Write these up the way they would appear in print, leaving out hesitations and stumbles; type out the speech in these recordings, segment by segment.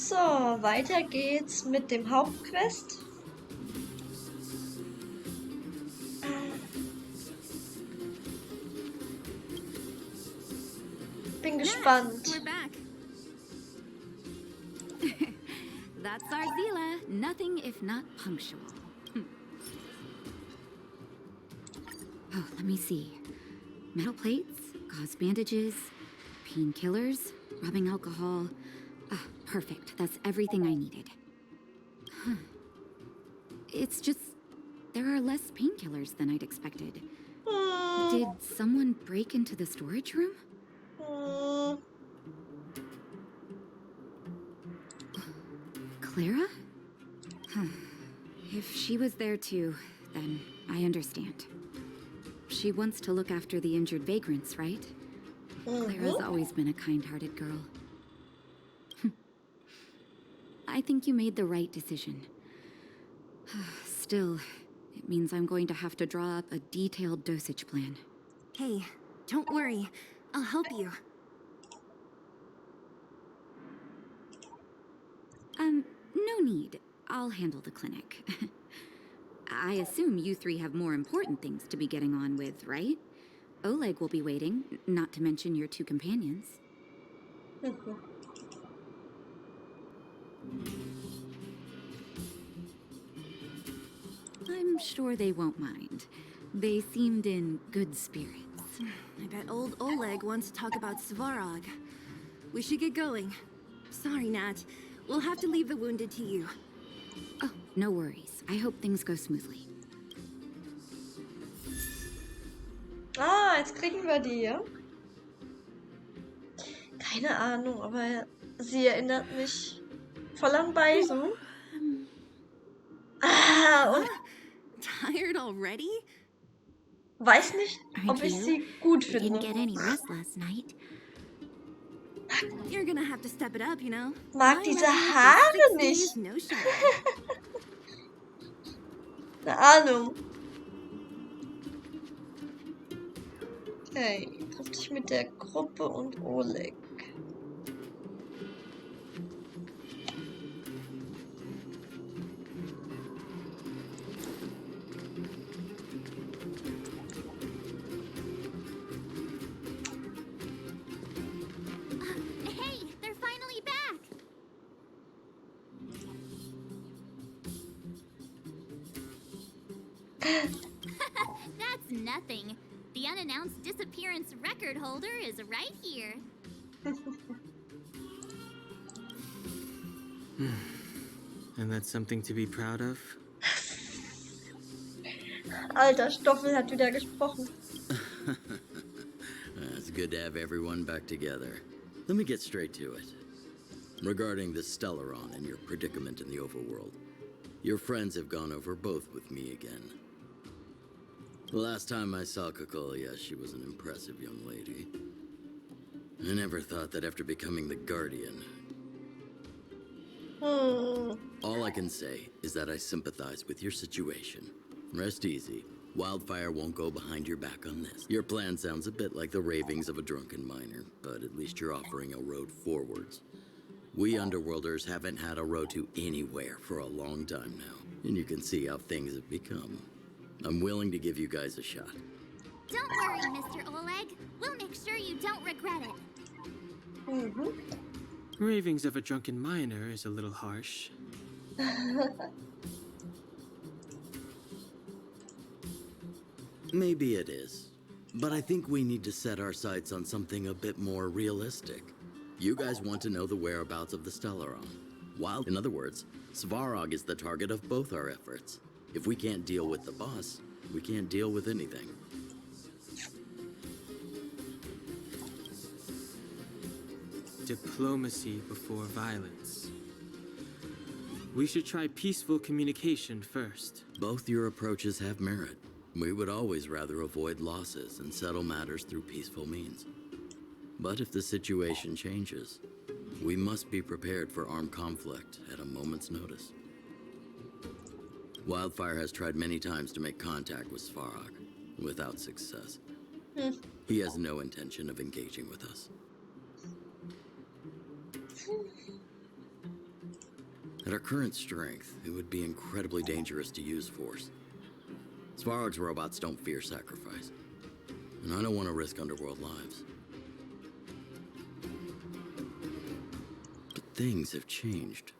So, weiter geht's mit dem Hauptquest. Bin gespannt. We're back. That's our Zila. Nothing if not punctual. Oh, let me see. Metal plates, gauze bandages, painkillers, rubbing alcohol. Ah, perfect. That's everything I needed. Huh. It's just there are less painkillers than I'd expected. Did someone break into the storage room? Clara? Huh. If she was there too, then I understand. She wants to look after the injured vagrants, right? Clara's always been a kind-hearted girl. I think you made the right decision. Still, it means I'm going to have to draw up a detailed dosage plan. Hey, don't worry. I'll help you. No need. I'll handle the clinic. I assume you three have more important things to be getting on with, right? Oleg will be waiting, not to mention your two companions. I'm sure they won't mind. They seemed in good spirits. I bet old Oleg wants to talk about Svarog. We should get going. Sorry, Nat. We'll have to leave the wounded to you. Oh, no worries. I hope things go smoothly. Ah, jetzt kriegen wir die, ja? Keine Ahnung, aber sie erinnert mich voll an Baisu. Ah, und Tired already? weiß nicht, ob ich sie gut Didn't finde. get any rest last night. You're gonna have to step it up, you know? Mag diese Haare nicht. No shower. Keine Ahnung. Okay, trifft sich mit der Gruppe und Oleg. Hey, they're finally back! That's nothing. The unannounced disappearance record holder is right here. And that's something to be proud of? Alter, Stoffel hat wieder gesprochen. It's good to have everyone back together. Let me get straight to it. Regarding the Stellaron and your predicament in the overworld, your friends have gone over both with me again. The last time I saw Kokolia, she was an impressive young lady. I never thought that after becoming the Guardian... All I can say is that I sympathize with your situation. Rest easy. Wildfire won't go behind your back on this. Your plan sounds a bit like the ravings of a drunken miner, but at least you're offering a road forwards. We Underworlders haven't had a road to anywhere for a long time now, and you can see how things have become. I'm willing to give you guys a shot. Don't worry, Mr. Oleg. We'll make sure you don't regret it. Ravings of a drunken miner is a little harsh. Maybe it is, but I think we need to set our sights on something a bit more realistic. You guys want to know the whereabouts of the Stellaron. While, in other words, Svarog is the target of both our efforts. If we can't deal with the boss, we can't deal with anything. Diplomacy before violence. We should try peaceful communication first. Both your approaches have merit. We would always rather avoid losses and settle matters through peaceful means. But if the situation changes, we must be prepared for armed conflict at a moment's notice. Wildfire has tried many times to make contact with Svarog, without success. He has no intention of engaging with us. At our current strength, it would be incredibly dangerous to use force. Svarog's robots don't fear sacrifice, and I don't want to risk underworld lives. But things have changed.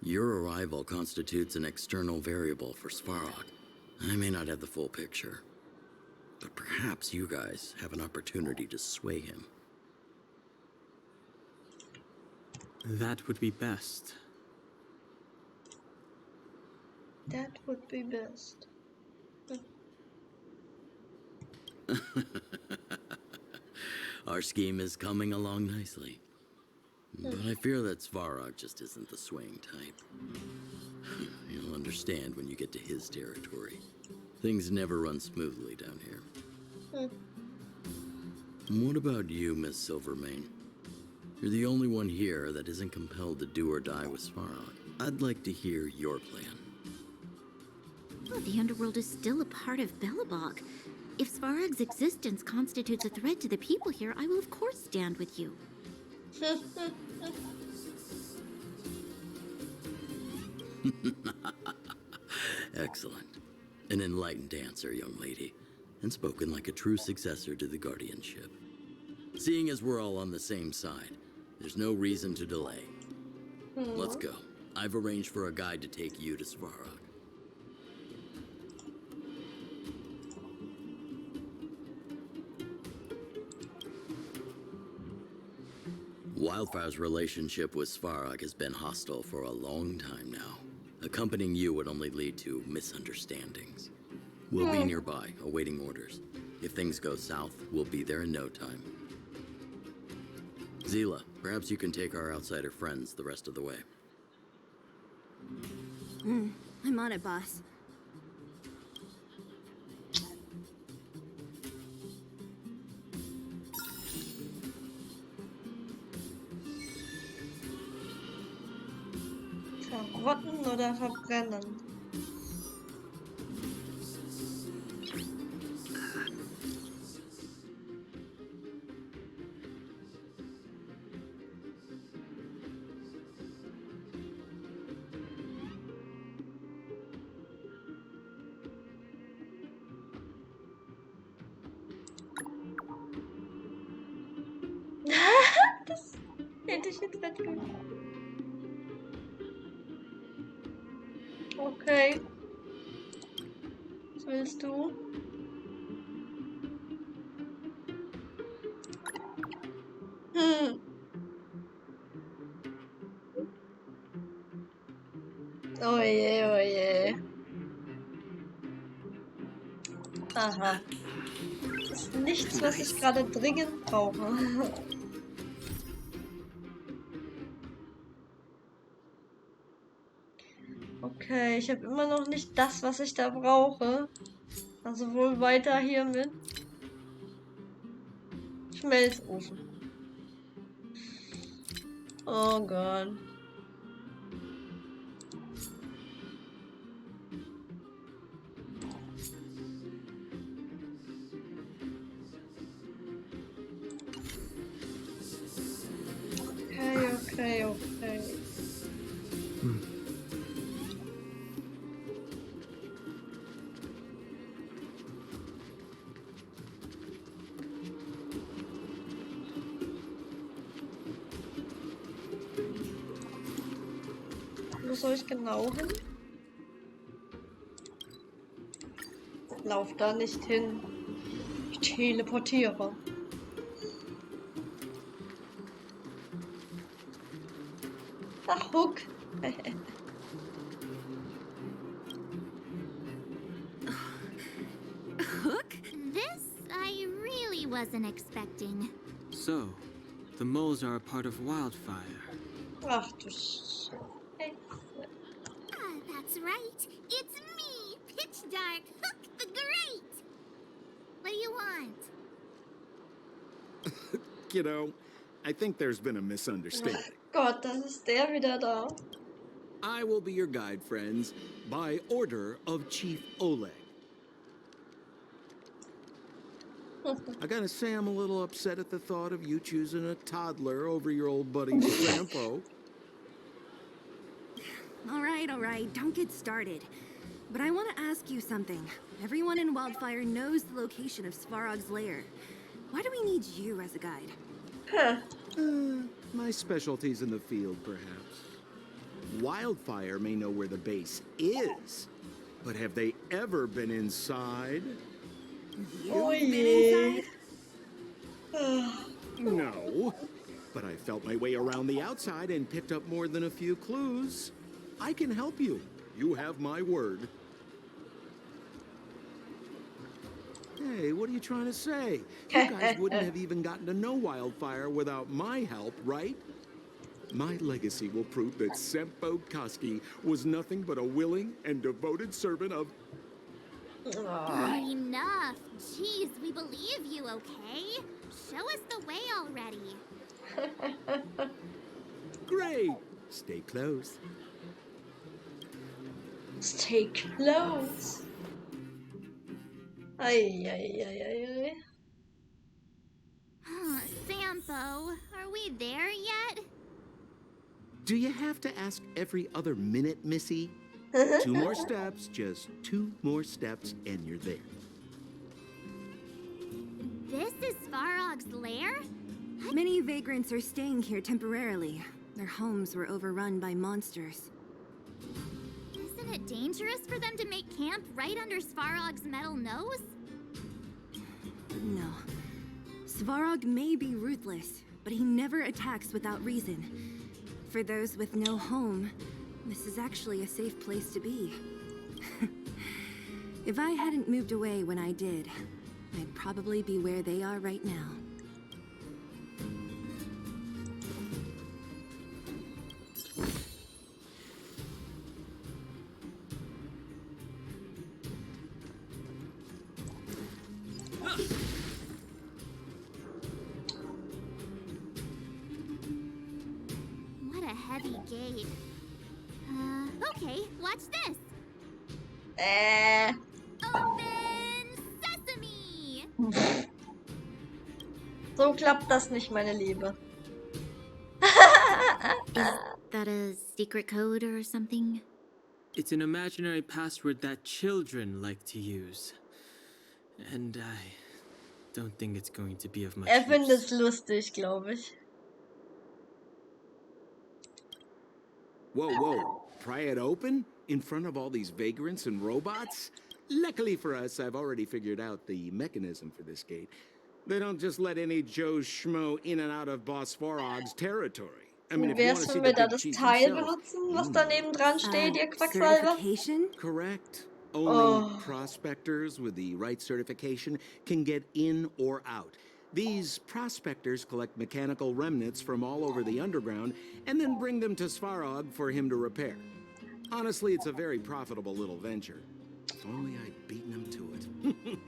Your arrival constitutes an external variable for Svarog. I may not have the full picture, but perhaps you guys have an opportunity to sway him. That would be best. That would be best. Our scheme is coming along nicely. But I fear that Svarog just isn't the swaying type. You'll understand when you get to his territory. Things never run smoothly down here. What about you, Miss Silvermane? You're the only one here that isn't compelled to do or die with Svarog. I'd like to hear your plan. Well, the underworld is still a part of Belobog. If Svarog's existence constitutes a threat to the people here, I will of course stand with you. Excellent. An enlightened answer, young lady, and spoken like a true successor to the guardianship. Seeing as we're all on the same side, there's no reason to delay. Let's go. I've arranged for a guide to take you to Svarog. Wildfire's relationship with Svarog has been hostile for a long time now. Accompanying you would only lead to misunderstandings. We'll be nearby, awaiting orders. If things go south, we'll be there in no time. Zila, perhaps you can take our outsider friends the rest of the way. I'm on it, boss. Verrotten oder verbrennen? Das hätte ich jetzt nicht gemacht. Okay. Was willst du? Oh je, oh je. Aha. Das ist nichts, was ich gerade dringend brauche. Okay, ich habe immer noch nicht das, was ich da brauche. Also wohl weiter hier mit Schmelzofen. Oh Gott. Okay. Wo soll ich genau hin? Lauf da nicht hin. Ich teleportiere. Ach, Hook. Hook? This I really wasn't expecting. So, the moles are a part of Wildfire. Ach du Sch... That's right. It's me, Pitch Dark Hook the Great. What do you want? Kiddo, I think there's been a misunderstanding. Gott, das ist der wieder da. I will be your guide, friends, by order of Chief Oleg. I gotta say, I'm a little upset at the thought of you choosing a toddler over your old buddy Sampo. All right, don't get started. But I want to ask you something. Everyone in Wildfire knows the location of Svarog's lair. Why do we need you as a guide? Huh. My specialty's in the field, perhaps. Wildfire may know where the base is, but have they ever been inside? Oh You've been je. inside? No, but I felt my way around the outside and picked up more than a few clues. I can help you. You have my word. Hey, what are you trying to say? You guys wouldn't have even gotten to know Wildfire without my help, right? My legacy will prove that Sempo Koski was nothing but a willing and devoted servant of... Enough. Jeez, we believe you, okay? Show us the way already. Great! Stay close. Stay close. Ay, ay, ay, ay, ay. Sampo, are we there yet? Do you have to ask every other minute, Missy? 2 more steps, just 2 more steps, and you're there. This is Svarog's lair? Many vagrants are staying here temporarily. Their homes were overrun by monsters. Isn't it dangerous for them to make camp right under Svarog's metal nose? No. Svarog may be ruthless, but he never attacks without reason. For those with no home, this is actually a safe place to be. If I hadn't moved away when I did, I'd probably be where they are right now. What a heavy gate. Okay, watch this. Open Sesame! So klappt das nicht, meine Liebe. Is that a secret code or something? It's an imaginary password that children like to use. And I don't think it's going to be of much Findet use. es lustig, glaube ich. Whoa, whoa. Pry it open? In front of all these vagrants and robots? Luckily for us, I've already figured out the mechanism for this gate. They don't just let any Joe Schmo in and out of Boss Farog's territory. I mean, if you want Wär's, to see wenn wir the da big das cheese Teil himself, benutzen, was da neben dran steht, ihr Quacksalber? Certification? correct. Only Oh. prospectors with the right certification can get in or out. These prospectors collect mechanical remnants from all over the underground and then bring them to Svarog for him to repair. Honestly, it's a very profitable little venture. If only I'd beaten them to it.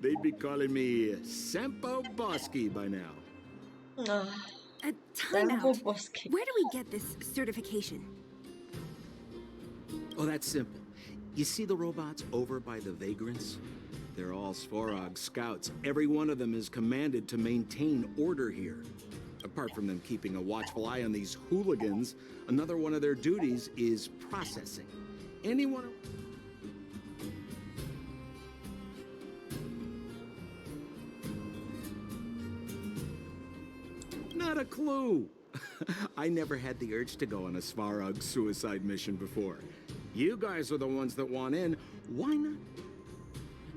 They'd be calling me Sempo Bosky by now. Ah, A Sempo timeout. Bosky. Where do we get this certification? Oh, that's simple. You see the robots over by the vagrants? They're all Svarog scouts. Every one of them is commanded to maintain order here. Apart from them keeping a watchful eye on these hooligans, another one of their duties is processing. Anyone... Not a clue. I never had the urge to go on a Svarog suicide mission before. You guys are the ones that want in. Why not?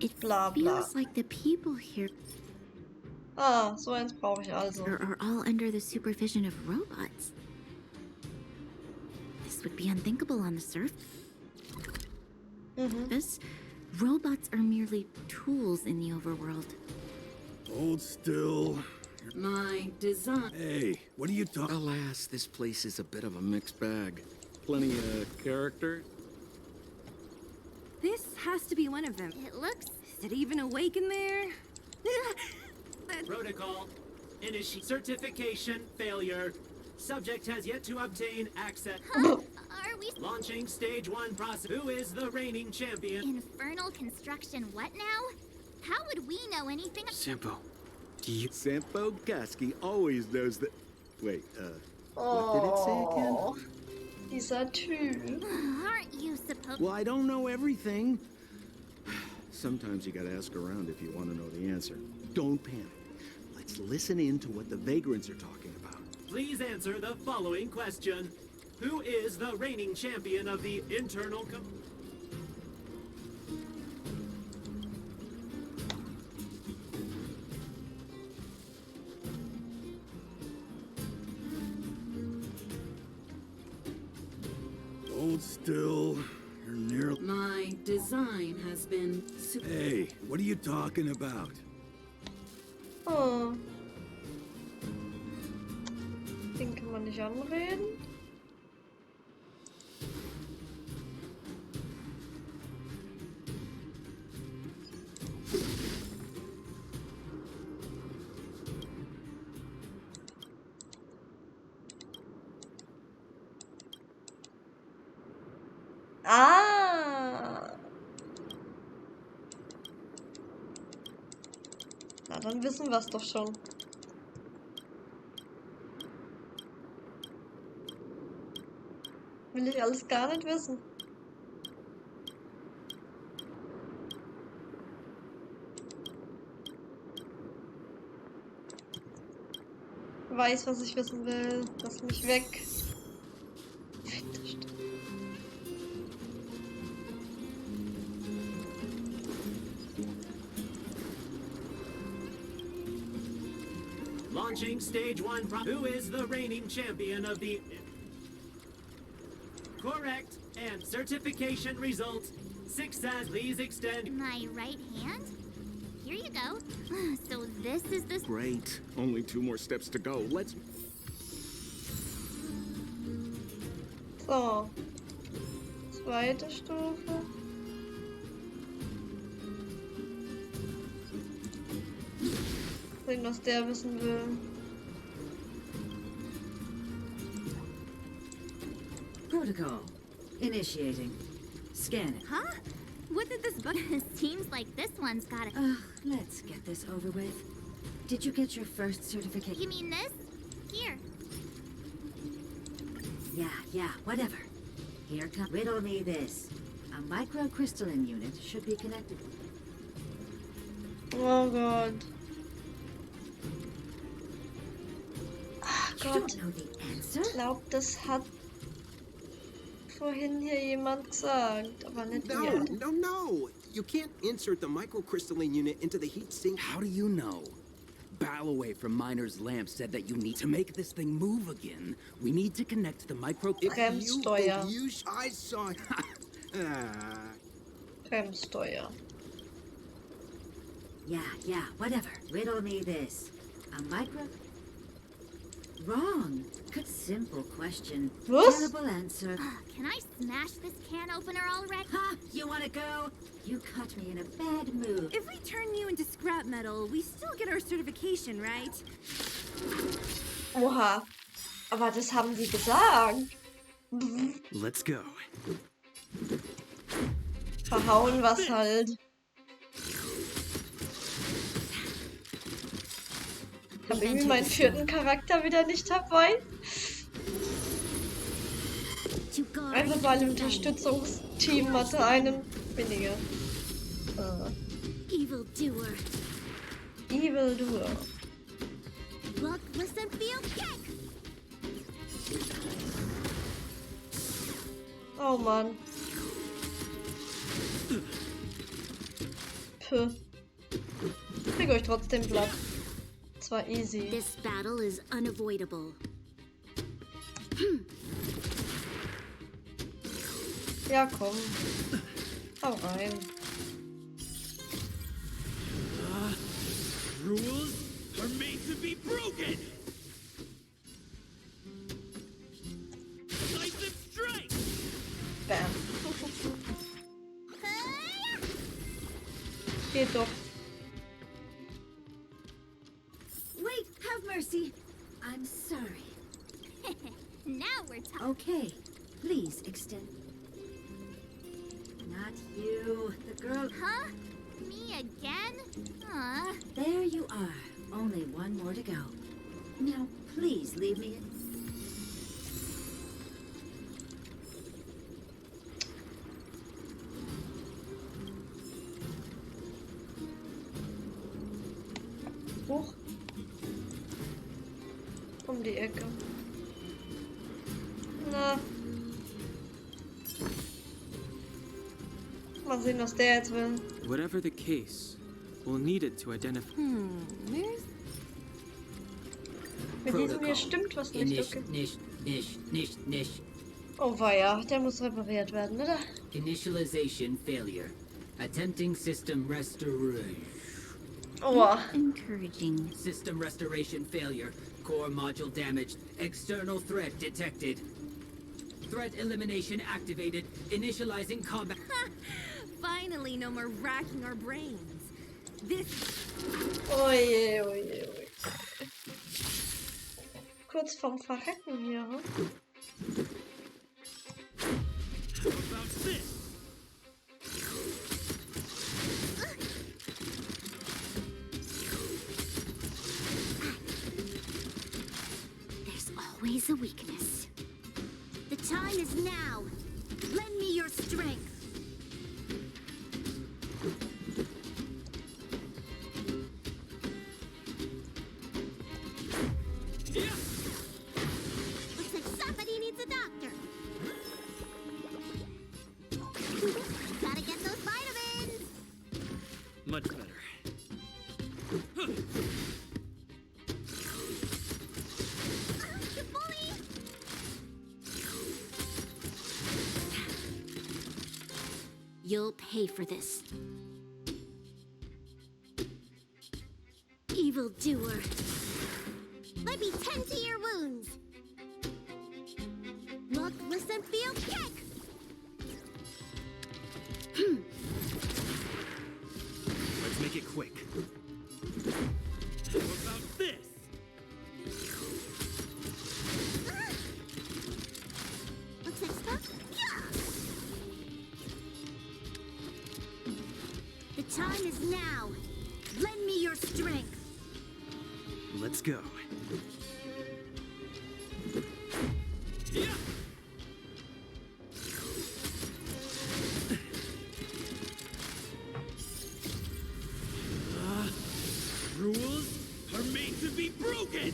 It Blah, blah. feels like the people here Ah, so eins brauche ich also. are all under the supervision of robots. This would be unthinkable on the surface. Robots are merely tools in the overworld. Hold still. My design. Hey, what are you talking? Alas, this place is a bit of a mixed bag. Plenty of character. This has to be one of them. It looks... Is it even awake in there? Protocol. Initiate certification failure. Subject has yet to obtain access. Are we... Launching stage 1 process. Who is the reigning champion? Infernal construction what now? How would we know anything... Simple. Do you... Sempo Koski always knows that. Wait, what did it say again? Dieser Typ. Aren't you supposed? Well, I don't know everything. Sometimes you gotta ask around if you want to know the answer. Don't panic. Let's listen in to what the vagrants are talking about. Please answer the following question. Who is the reigning champion of the internal Hold still. You're near. My design has been Hey, what are you talking about? Oh. Den kann man nicht anreden. Ah. Na, dann wissen wir es doch schon. Will ich alles gar nicht wissen. Weiß, was ich wissen will. Lass mich weg. Launching stage 1 Who is the reigning champion of the... Correct. And certification results. Success. Please extend... My right hand? Here you go. So this is the... Great. Only 2 more steps to go. Let's... So. Zweite Stufe. Sehen, was der wissen will. protocol. Initiating. Scan it. Huh? What did this book... Seems like this one's got a... Ugh, let's get this over with. Did you get your first certificate? You mean this? Here. Yeah, whatever. Here comes... Riddle me this. A microcrystalline unit should be connected. Oh Gott. You Gott. don't know the answer? Ich glaube, das hat vorhin hier jemand gesagt, aber nicht wir. No. You can't insert the microcrystalline unit into the heat sink. How do you know? Ballaway from Miner's Lamp said that you need to make this thing move again. We need to connect the micro... Bremssteuer. I saw... Bremssteuer. Yeah, whatever. Riddle me this. A micro... Wrong. Good simple question. Was? Terrible answer. Can I smash this can opener already? Ha! You wanna go? You caught me in a bad mood. If we turn you into scrap metal, we still get our certification, right? Oha. Aber das haben sie gesagt. Let's go. Verhauen was halt. Ich habe irgendwie meinen vierten Charakter wieder nicht dabei. Einfach weil im Unterstützungsteam hatte einen weniger. Evil doer. Evil doer. Look, listen, feel, kick! Oh Mann. Puh. Krieg euch trotzdem platt. Das war easy. This battle is unavoidable. Ja, komm. Hau rein. Rules are made to be broken! Decisive strike! Bam. Geht doch. Wait, have mercy. I'm sorry. Now we're talking. Okay, please extend. Not you, the girl. Huh? Me again? There you are. Only one more to go. Now, please leave me. Hoch. Um die Ecke. Na. Mal sehen, was der jetzt will. Whatever the case, we'll need it to identify. There's... Mit diesem hier stimmt was nicht, okay. Nicht. Oh weia, der muss repariert werden, oder? Initialization failure. Attempting system restoration. Oh. Encouraging. System restoration failure. Core module damaged. External threat detected. Threat elimination activated. Initializing combat. Finally, no more racking our brains. This... Oje. Kurz vorm Verrecken hier, hm? How about this? There's always a weakness. The time is now. Lend me your strength. Looks like somebody needs a doctor. Gotta get those vitamins. Much better. You bully. You'll pay for this. Evildoer. Let me tend to your wounds. Look, listen, feel, kick! Let's make it quick. How about this? Looks like stuff. The time is now. Lend me your strength. Let's go. Rules are made to be broken!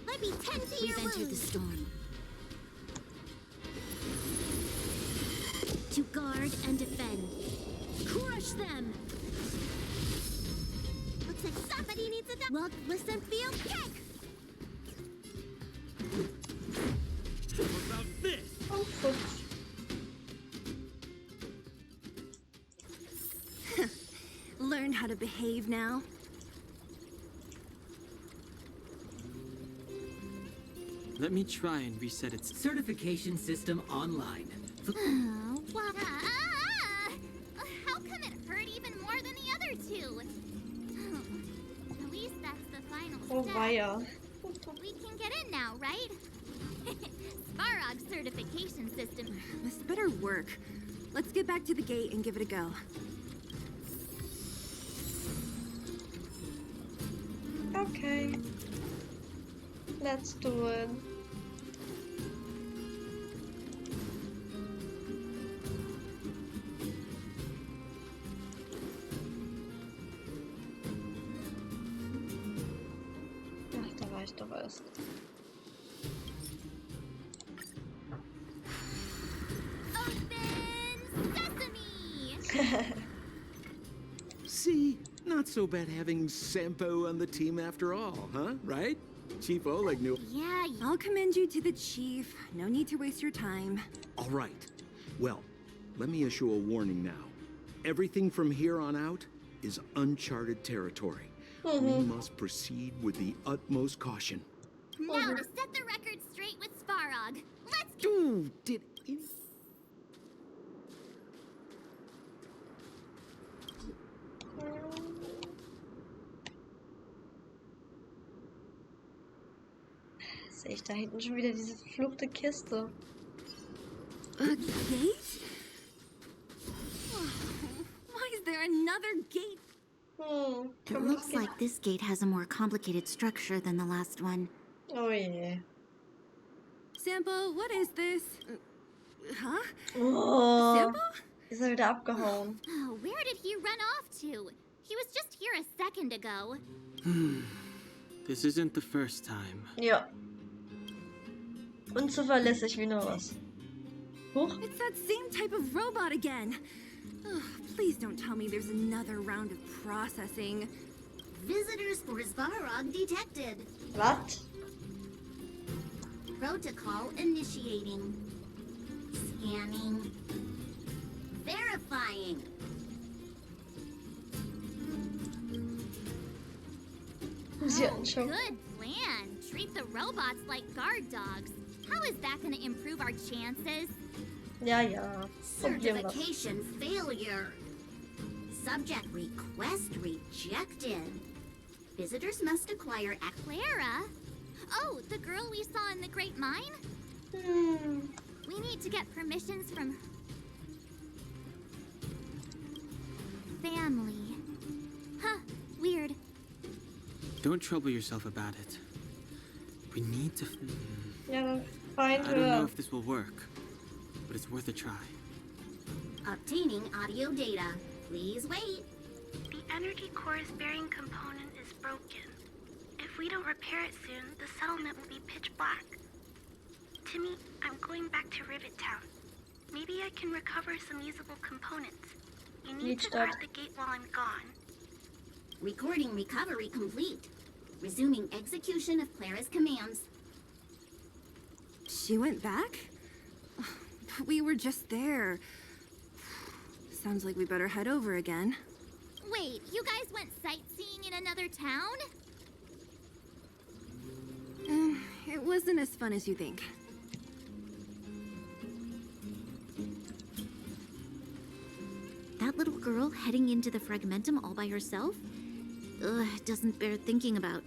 Let me tend to We've your entered the wounds. storm. To guard and defend. Crush them! Looks like somebody needs a look, listen, feel, kick! How about this? Oh, Futsch. Learn how to behave now. Let me try and reset its. Certification system online. What? How come it hurt even more than the other two? At least that's the final Oh step. weia. We can get in now, right? Svarog certification system. This better work. Let's get back to the gate and give it a go. Okay. Let's do it. Ach, da war ich doch erst. Open sesame! See? Not so bad having Sampo on the team after all, huh? Right? Chief Oleg knew. Yeah, I'll commend you to the chief. No need to waste your time. All right. Well, let me issue a warning now. Everything from here on out is uncharted territory. We must proceed with the utmost caution. now to set the record straight with Svarog. Let's go! Ooh, did any... Sehe ich da hinten schon wieder diese verfluchte Kiste. A gate? Why is there another gate? It looks like this gate has a more complicated structure than the last one. Oh yeah. Sampo, what is this? Huh? Oh, Sample? ist er wieder abgehauen. Oh, where did he run off to? He was just here a second ago. This isn't the first time. Ja. Unzuverlässig wie nur was. Huch. It's that same type of robot again. Ugh, please don't tell me there's another round of processing. Visitors for Svarog detected. Was? Protocol initiating. Scanning. Verifying. Sie hatten schon. Good plan. Treat the robots like guard dogs. How is that going to improve our chances? Ja, ja. Probieren wir. Certification failure. Subject request rejected. Visitors must acquire Clara? Oh, the girl we saw in the Great Mine? We need to get permissions from family. Huh, weird. Don't trouble yourself about it. We need to... Ja, dann find I don't know her. if this will work, but it's worth a try. obtaining audio data. Please wait. The energy core's bearing component is broken. If we don't repair it soon, the settlement will be pitch black. Timmy, I'm going back to Rivet Town. Maybe I can recover some usable components. You need to guard the gate while I'm gone. Recording recovery complete. Resuming execution of Clara's commands. She went back? We were just there. Sounds like we better head over again. Wait, you guys went sightseeing in another town? It wasn't as fun as you think. That little girl heading into the Fragmentum all by herself? Ugh, doesn't bear thinking about.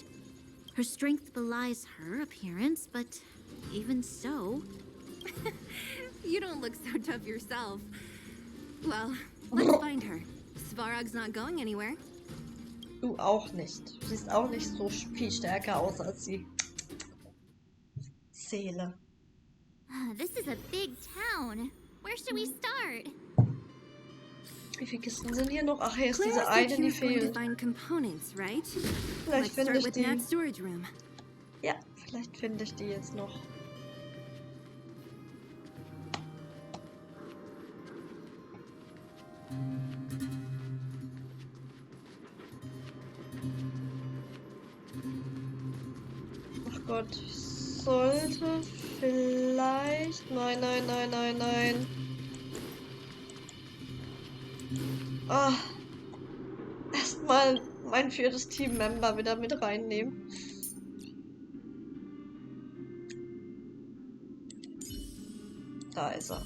Her strength belies her appearance, but even so... You don't look so tough yourself. Well, let's find her. Svarog's not going anywhere. Du auch nicht. Du siehst auch nicht so viel stärker aus als sie. Seele. This is a big town. Where should we start? Wie viele Kisten sind hier noch? Ach, hier ist Clara diese said eine, she die was going to fehlt. find components, right? Vielleicht Let's finde start ich with die. that storage room. Ja, vielleicht finde ich die jetzt noch. Ach Gott, ich sollte vielleicht... Nein, nein, nein, nein, nein. Ah. Erstmal mein viertes Teammember wieder mit reinnehmen. Da ist er.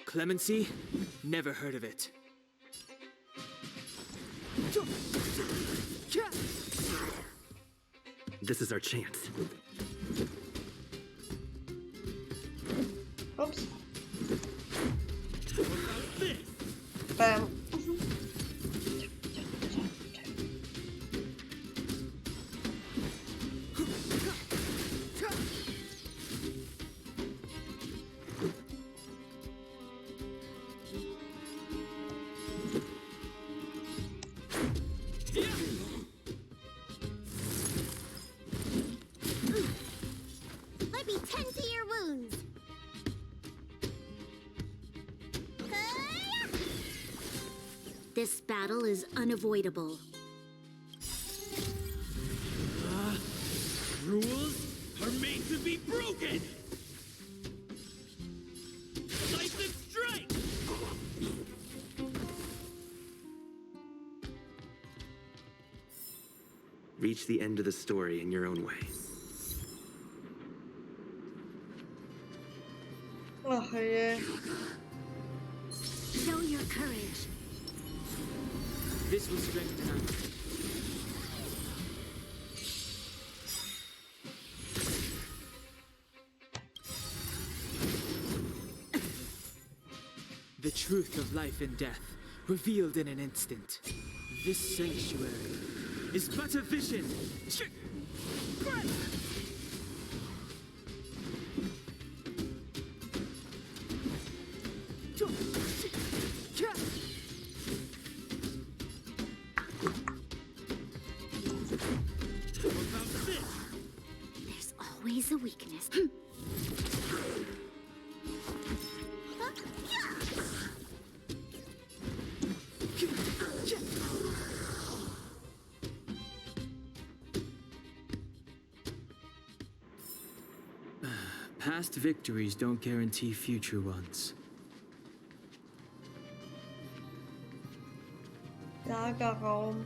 Clemency? Never heard of it. This is our chance. Ups. Bam. Let me tend to your wounds. This battle is unavoidable. Rules are made to be broken! Lightning strike! Reach the end of the story in your own way. Ach je. Show your courage. This will strengthen us. The truth of life and death, revealed in an instant. This sanctuary is but a vision. There's always a weakness. Past victories don't guarantee future ones. Lagerraum.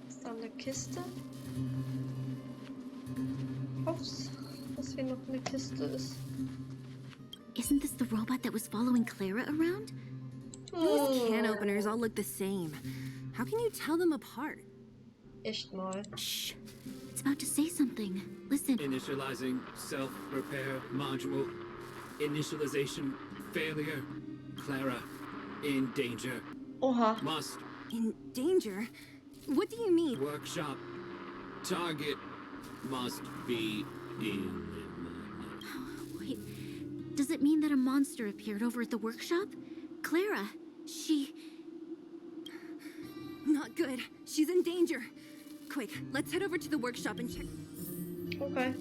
Ist da eine Kiste? Ups, dass hier noch eine Kiste ist. Isn't this the robot that was following Clara around? These can openers all look the same. How can you tell them apart? Echt mal. Shh. It's about to say something. Listen. Initializing self-repair module. Initialization failure. Clara in danger. Oha. Must. In danger? What do you mean? Workshop. Target must be in. Wait. Does it mean that a monster appeared over at the workshop? Clara, she... Not good. She's in danger. Quick, let's head over to the workshop and check. Okay.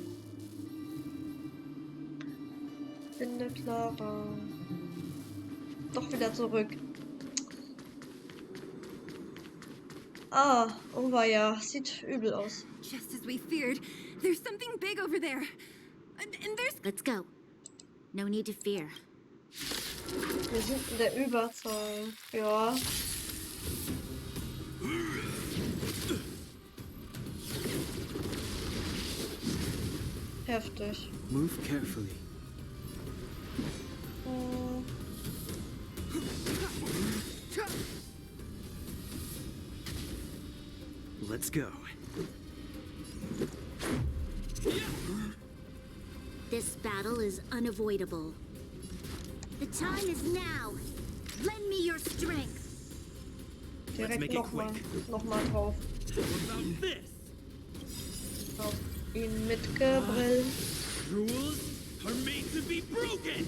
Finde Clara. Doch wieder zurück. Ah, oh weia, sieht übel aus. Just as we feared, there's something big over there. And there's... Let's go. No need to fear. Wir sind in der Überzahl. Ja. Heftig. Move carefully. Let's go. This battle is unavoidable. The time is now. Lend me your strength. Direkt nochmal drauf. Auf ihn mitgebrillt. Rules are made to be broken.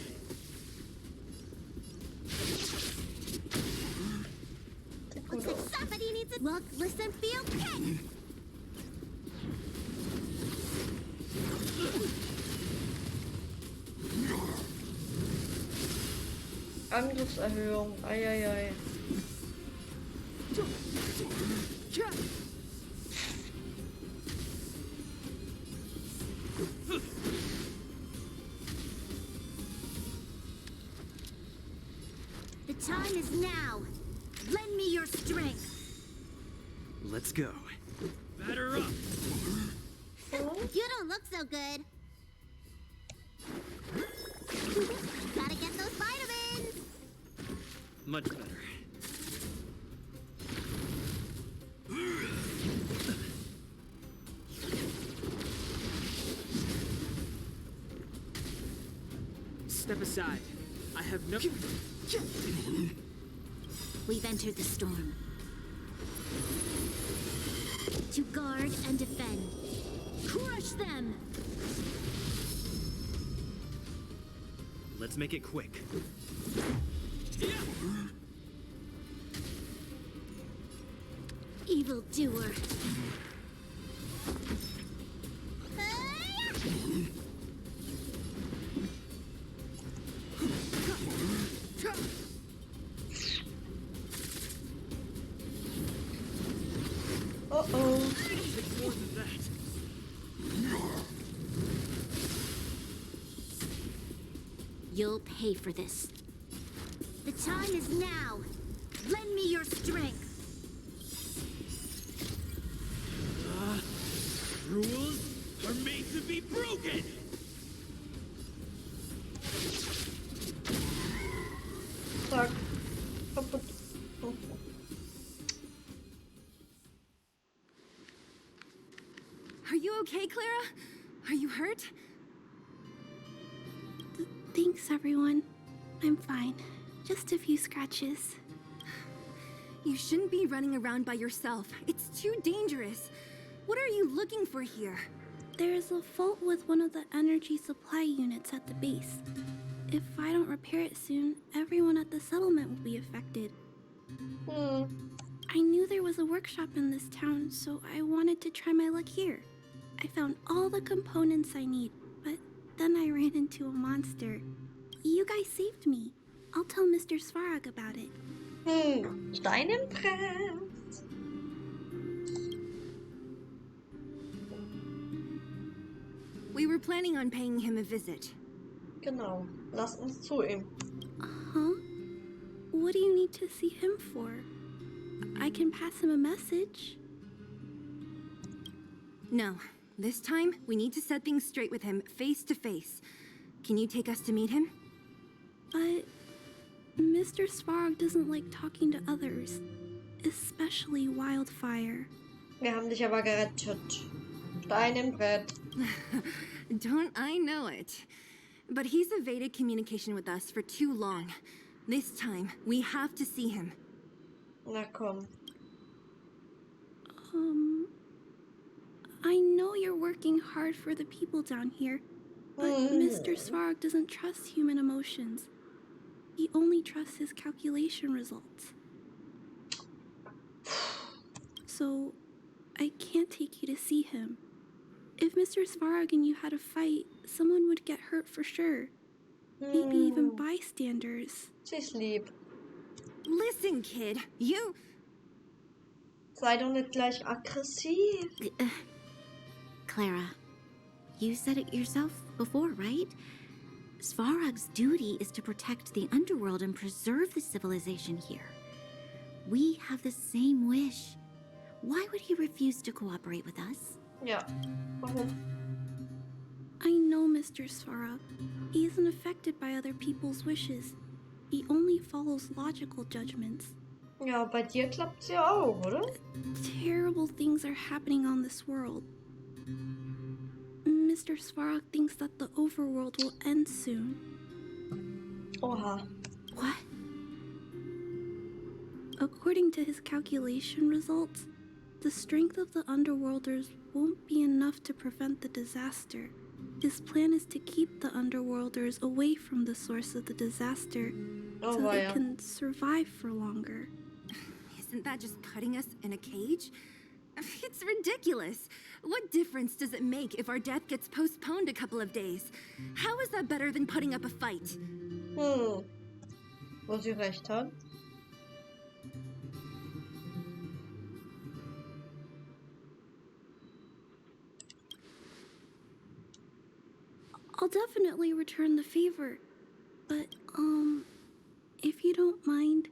Looks like somebody needs to look, listen, feel, kick. Angriffserhöhung. Eieiei. The time is now. Lend me your strength. Let's go. Batter up. You don't look so good. Gotta get those vitamins. Much better. Step aside. I have no... We've entered the storm. To guard and defend. Crush them! Let's make it quick. Evildoer. Uh-oh. More than that. You'll pay for this. The time is now. Lend me your strength. Rules are made to be broken. Zack. Kaputt. you okay, Clara? Are you hurt? Thanks, everyone. I'm fine. Just a few scratches. You shouldn't be running around by yourself. It's too dangerous. What are you looking for here? There's a fault with one of the energy supply units at the base. If I don't repair it soon, everyone at the settlement will be affected. I knew there was a workshop in this town, so I wanted to try my luck here. I found all the components I need, but then I ran into a monster. You guys saved me. I'll tell Mr. Svarog about it. Stein im Brett. We were planning on paying him a visit. Genau. Lass uns zu ihm. Huh? What do you need to see him for? I can pass him a message. No. This time, we need to set things straight with him, face to face. Can you take us to meet him? But Mr. Svarog doesn't like talking to others, especially Wildfire. Wir haben dich aber gerettet. Stein im Brett. Don't I know it? But he's evaded communication with us for too long. This time, we have to see him. Na komm. I know you're working hard for the people down here, but Mr. Svarog doesn't trust human emotions. He only trusts his calculation results. So, I can't take you to see him. If Mr. Svarog and you had a fight, someone would get hurt for sure. Maybe even bystanders. Sie ist lieb. Listen, kid. You... Sei doch nicht gleich aggressiv. Clara, you said it yourself before, right? Svarog's duty is to protect the underworld and preserve the civilization here. We have the same wish. Why would he refuse to cooperate with us? Ja. Warum? I know Mr. Svarog. He isn't affected by other people's wishes. He only follows logical judgments. Ja, bei dir klappt's ja auch, oder? Terrible things are happening on this world. Mr. Svarog thinks that the overworld will end soon. Oha. What? According to his calculation results, the strength of the Underworlders won't be enough to prevent the disaster. His plan is to keep the Underworlders away from the source of the disaster so they can survive for longer. Isn't that just putting us in a cage? It's ridiculous. What difference does it make if our death gets postponed a couple of days? How is that better than putting up a fight? Wo sie recht hat. I'll definitely return the favor. But, if you don't mind,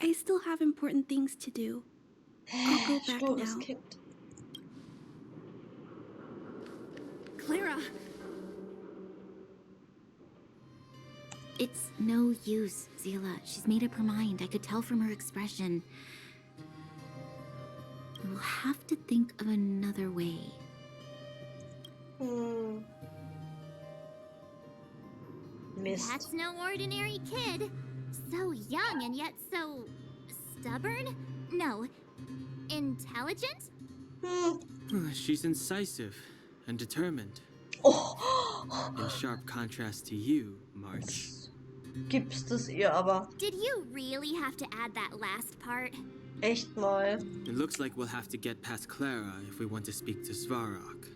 I still have important things to do. I'll go back now. Clara! It's no use, Zila. She's made up her mind. I could tell from her expression. We'll have to think of another way. Mist. That's no ordinary kid. So young and yet so stubborn? No, intelligent? She's incisive and determined. In sharp contrast to you, March. Gibst es ihr aber. Did you really have to add that last part? Echt mal. It looks like we'll have to get past Clara if we want to speak to Svarog.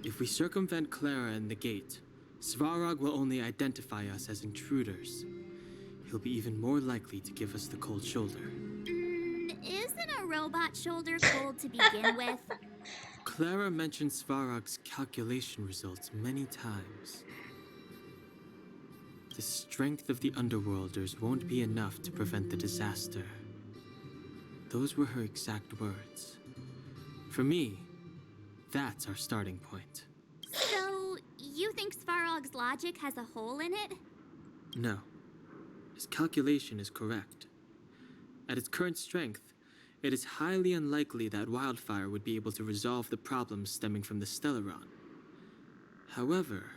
If we circumvent Clara and the gate, Svarog will only identify us as intruders. He'll be even more likely to give us the cold shoulder. Isn't a robot shoulder cold to begin with? Clara mentioned Svarog's calculation results many times. The strength of the Underworlders won't be enough to prevent the disaster. Those were her exact words. For me, that's our starting point. So, you think Svarog's logic has a hole in it? No. His calculation is correct. At its current strength, it is highly unlikely that Wildfire would be able to resolve the problems stemming from the Stellaron. However,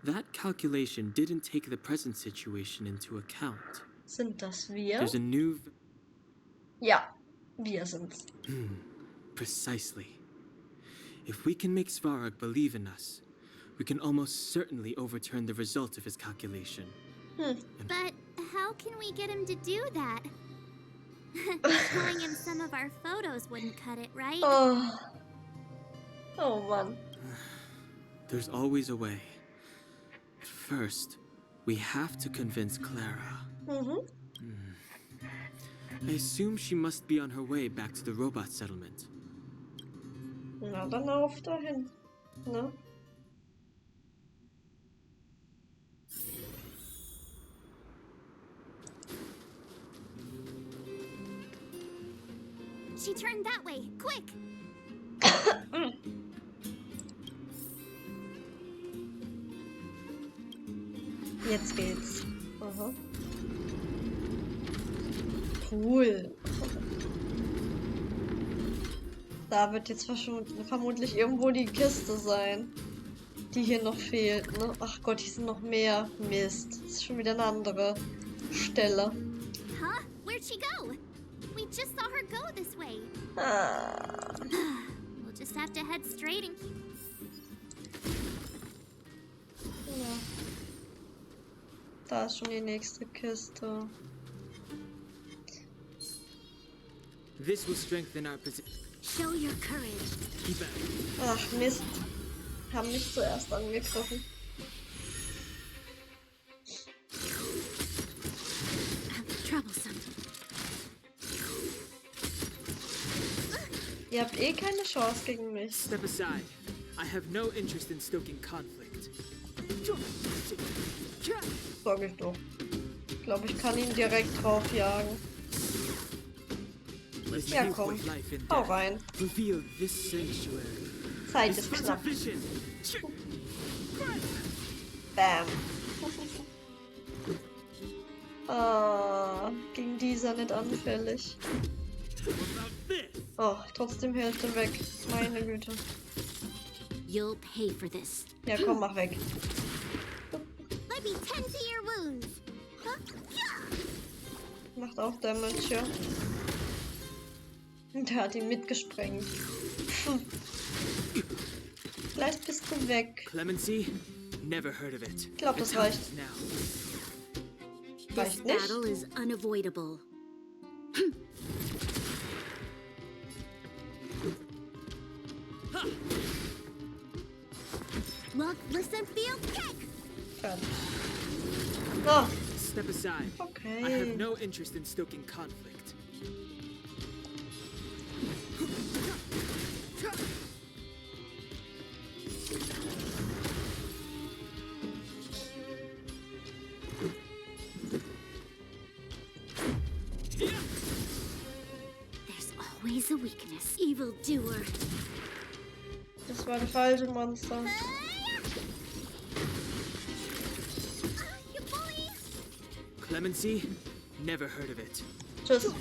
that calculation didn't take the present situation into account. Sind das wir? There's a new... Ja, wir sind's. Precisely. If we can make Svarog believe in us, we can almost certainly overturn the result of his calculation. But how can we get him to do that? Showing him some of our photos wouldn't cut it, right? Oh Mann. There's always a way. First, we have to convince Clara. I assume she must be on her way back to the robot settlement. Na, dann auf dahin. Ne? She turned that way. Quick! Jetzt geht's. Aha. Cool. Da wird jetzt vermutlich irgendwo die Kiste sein, die hier noch fehlt, ne? Ach Gott, hier sind noch mehr. Mist. Das ist schon wieder eine andere Stelle. Huh? Where'd she go? We just saw her go this way. We'll just have to head straight and keep... Ja. Da ist schon die nächste Kiste. This will strengthen our position. Show your courage. Keep back. Ach Mist. Haben mich zuerst angegriffen. Troublesome. Ihr habt eh keine Chance gegen mich. Step aside. I have no interest in stoking conflict. Sag ich doch. Ich glaube, ich kann ihn direkt draufjagen. Ja, komm. Hau rein. Zeit ist knapp. Bam. Gegen die ist er nicht anfällig. Oh, trotzdem Hälfte weg. Meine Güte. You'll pay for this. Ja, komm, mach weg. Let me tend to your wounds. Macht auch Damage, ja. Der hat ihn mitgesprengt. Vielleicht bist du weg. Clemency? Never heard of it. Ich glaube, das reicht. This Reicht nicht? battle is unavoidable. Look, listen, feel, kick! Fertig. Oh. Step aside. Okay. I have no interest in stoking conflict. There's always a weakness, evildoer. Das war der falsche Monster. Clemency? Never heard of it. Tschüss.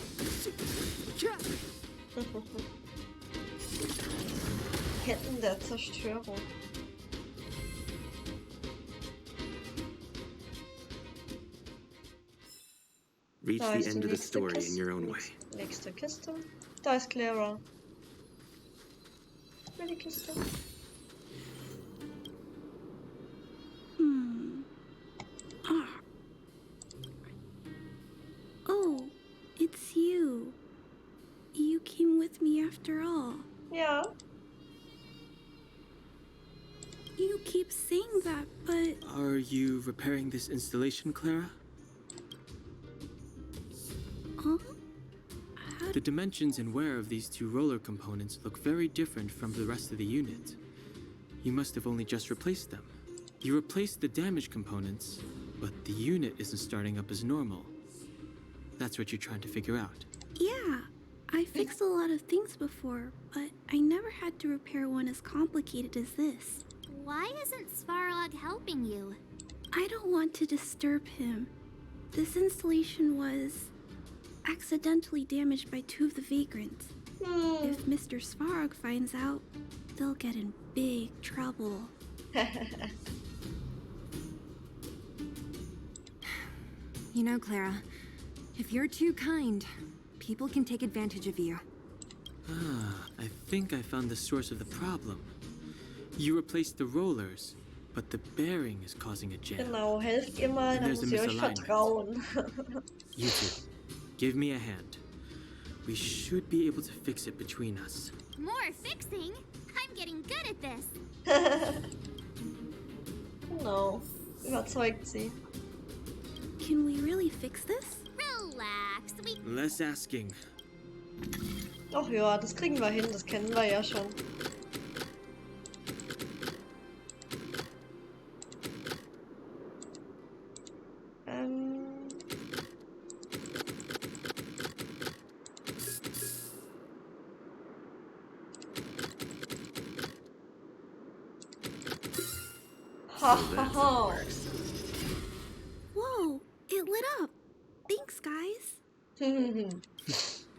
Ketten der Zerstörung. Reach Da the ist end die of the nächste story in Kiste. your own way. Nächste Kiste. Da ist Clara. Will die Kiste. Oh, it's you. You came with me after all. Ja. You keep saying that, but... Are you repairing this installation, Clara? Huh? The dimensions and wear of these two roller components look very different from the rest of the unit. You must have only just replaced them. You replaced the damaged components, but the unit isn't starting up as normal. That's what you're trying to figure out. Yeah, I fixed a lot of things before, but I never had to repair one as complicated as this. Why isn't Svarog helping you? I don't want to disturb him. This installation was accidentally damaged by 2 of the vagrants. If Mr. Svarog finds out, they'll get in big trouble. You know, Clara, if you're too kind, people can take advantage of you. I think I found the source of the problem. You replaced the rollers, but the bearing is causing a jam. Genau, helft ihr mal, dann There's a muss ich euch misalignment. vertrauen. You two, give me a hand. We should be able to fix it between us. More fixing? I'm getting good at this. Genau, überzeugt sie. Can we really fix this? Relax, we... Less asking. Ach ja, das kriegen wir hin, das kennen wir ja schon. Whoa, it lit up. Thanks, guys.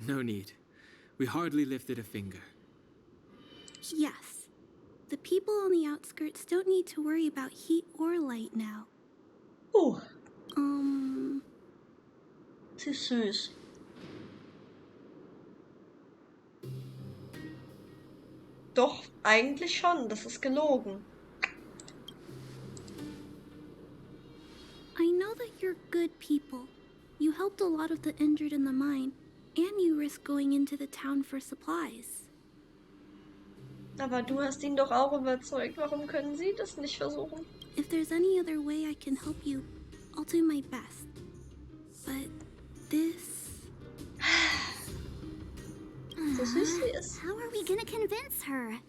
No need. We hardly lifted a finger. Yes. The people on the outskirts don't need to worry about heat or light now. Oh. Sie ist süß. Doch, eigentlich schon. Das ist gelogen. I know that you're good people. You helped a lot of the injured in the mine, and you risked going into the town for supplies. Aber du hast ihn doch auch überzeugt. Warum können sie das nicht versuchen? If there's any other way I can help you, I'll do my best. But this... So süß sie ist. How are we gonna convince her?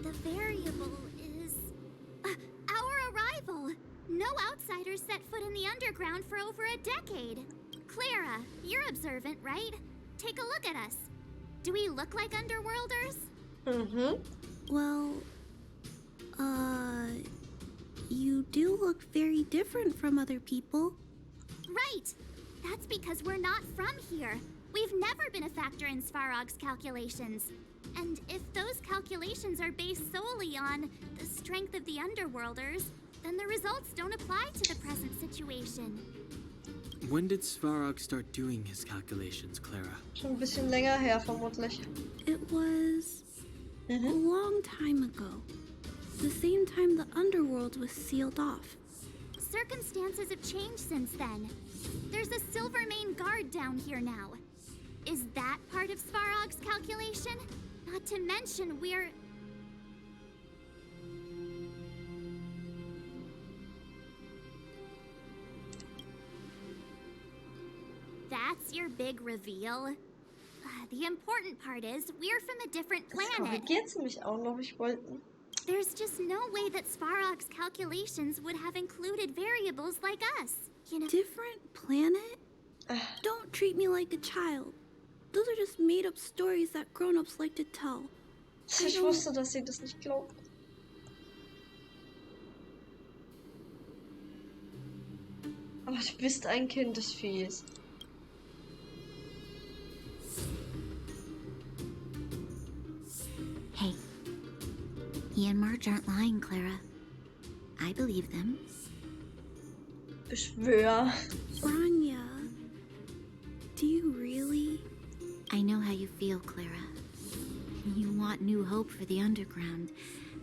The variable is... our arrival! No outsiders set foot in the underground for over a decade. Clara, you're observant, right? Take a look at us. Do we look like underworlders? Mhm. Well, you do look very different from other people. Right! That's because we're not from here. We've never been a factor in Svarog's calculations. And if those calculations are based solely on the strength of the Underworlders, then the results don't apply to the present situation. When did Svarog start doing his calculations, Clara? Schon ein bisschen länger her, vermutlich. It was a long time ago. The same time the underworld was sealed off. Circumstances have changed since then. There's a Silvermane guard down here now. Is that part of Svarog's calculation? Not to mention we're... That's your big reveal? The important part is, we're from a different planet. Korrigiert sie mich auch noch, ich wollte... There's just no way that Svarog's calculations would have included variables like us. You know... Different planet? Don't treat me like a child. Those are just made-up stories that grown-ups like to tell. Ich wusste, dass sie das nicht glaubt. Aber du bist ein Kind des Viehs. Hey, he and Marge aren't lying, Clara. I believe them. Beschwör. Rania, do you really? I know how you feel, Clara. You want new hope for the underground,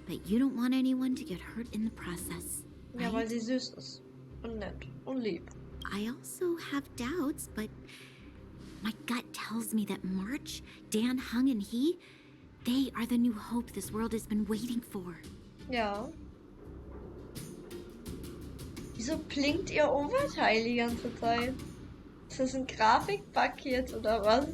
but you don't want anyone to get hurt in the process. Ja, weil sie süß ist. Und nett. Und lieb. I also have doubts, but my gut tells me that March, Dan, Hung, and he, they are the new hope this world has been waiting for. Ja. Wieso blinkt ihr Oberteil die ganze Zeit? Ist das ein Grafikbug jetzt oder was?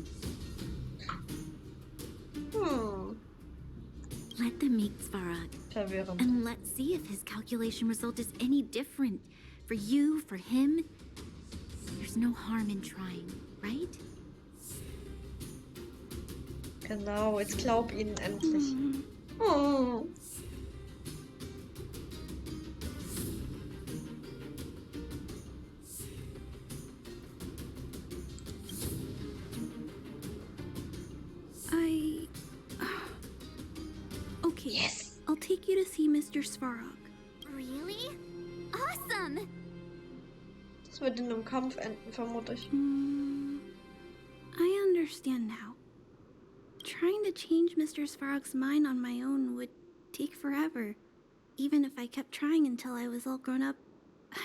Let them meet Svarog. Verwirrend. And let's see if his calculation result is any different. For you, for him. There's no harm in trying, right? Genau, jetzt glaub ihnen endlich. Oh. Okay. Yes. I'll take you to see Mr. Svarog. Really? Awesome! Das wird in einem Kampf enden, vermute ich. I understand now. Trying to change Mr. Svarog's mind on my own would take forever. Even if I kept trying until I was all grown up,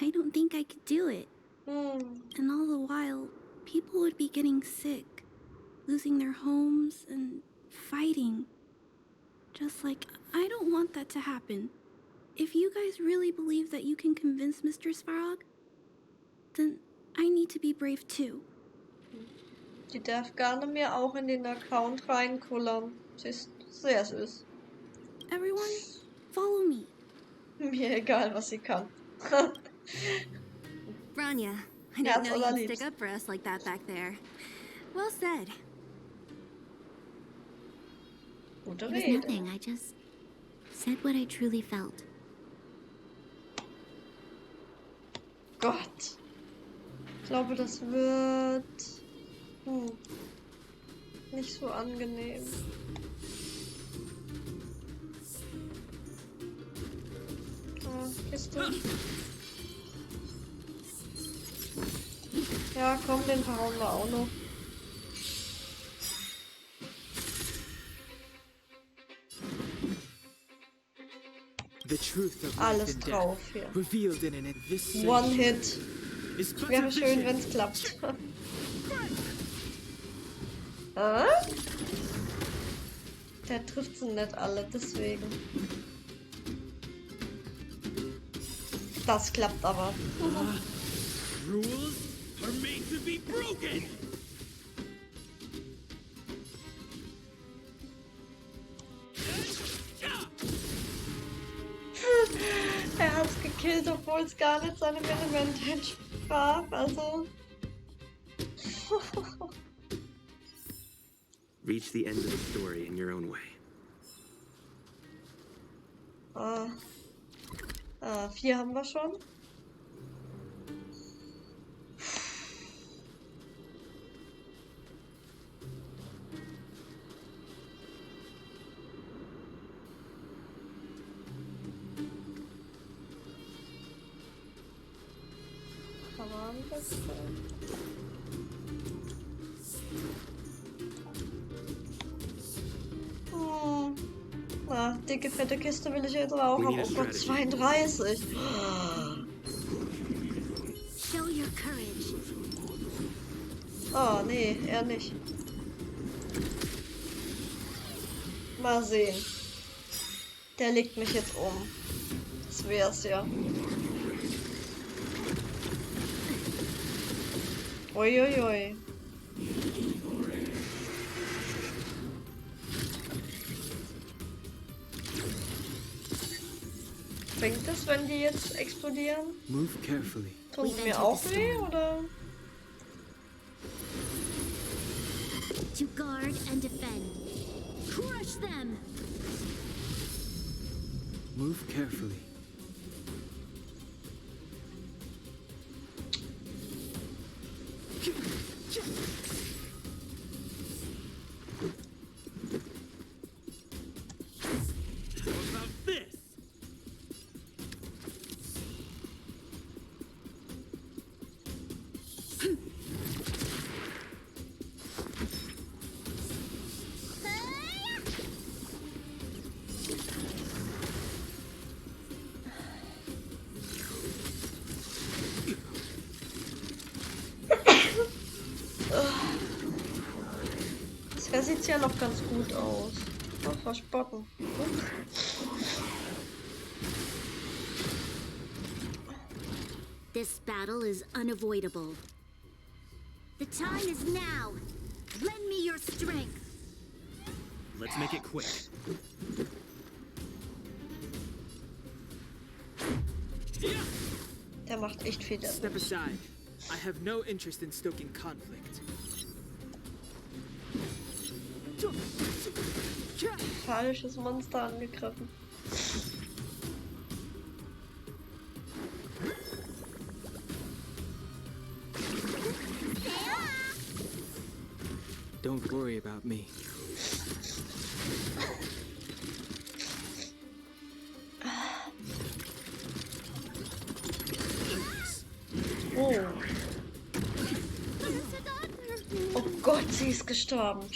I don't think I could do it. And all the while, people would be getting sick, losing their homes, and fighting. Just like, I don't want that to happen. If you guys really believe that you can convince Mr. Svarog, then I need to be brave too. Die darf gar nicht mehr auch in den Account reinkullern. Sie ist sehr süß. Everyone, follow me. Mir egal, was sie kann. Rania, I didn't know you'd stick up for us like that back there. Well said. Gute It was Rede. nothing. I just said what I truly felt. Gott. Ich glaube, das wird nicht so angenehm. Kiste. Ja, komm, den verhauen wir auch noch. The truth of Alles life and drauf death, hier. revealed in an this One Hit. is but Wäre a schön, vision. wenn es klappt. Der trifft sie nicht alle, deswegen. Das klappt aber. Rules are made to be broken! Er hat's gekillt, obwohl es gar nicht seinem Element entsprach, also... Reach the end of the story in your own way. 4 haben wir schon. Dicke, fette Kiste will ich jetzt auch haben. Oh Gott, 32. Show your courage. Oh, nee, er nicht. Mal sehen. Der legt mich jetzt um. Das wär's ja. Uiuiui. Bringt es, wenn die jetzt explodieren? Move carefully. Tun sie mir auch weh, oder? To guard and defend. Crush them! Move carefully. Das sieht ja noch ganz gut aus. Oh, verspotten. This battle is unavoidable. The time is now. Lend me your strength. Let's make it quick. Der macht echt viel Damage. Step aside. I have no interest in stoking conflict. falsches Monster angegriffen. Don't worry about me. Oh. Oh Gott, sie ist gestorben.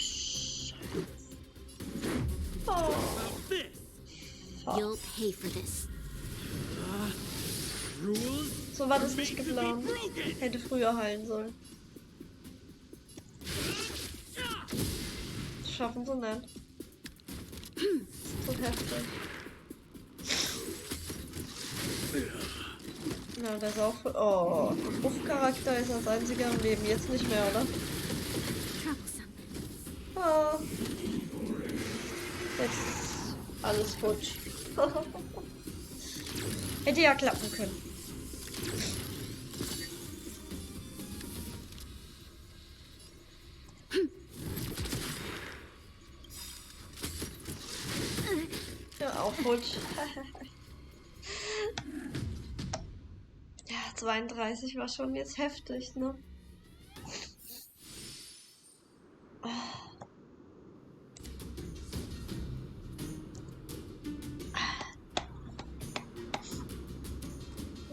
Oh. You'll pay for this. So war das nicht geplant. Hätte früher heilen sollen. Das schaffen sie nicht. So heftig. Na, das ist auch. Oh, Buff-Charakter ist das einzige am Leben. Jetzt nicht mehr, oder? Oh. Jetzt ist alles futsch. Hätte ja klappen können. Ja, auch futsch. Ja, 32 war schon jetzt heftig, ne?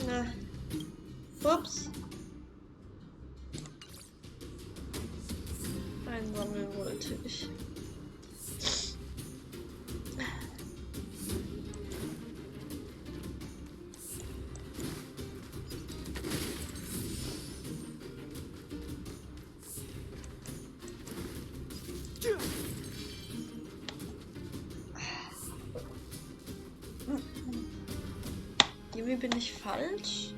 Na. Ups. Einsammeln wollte ich. Irgendwie bin ich falsch.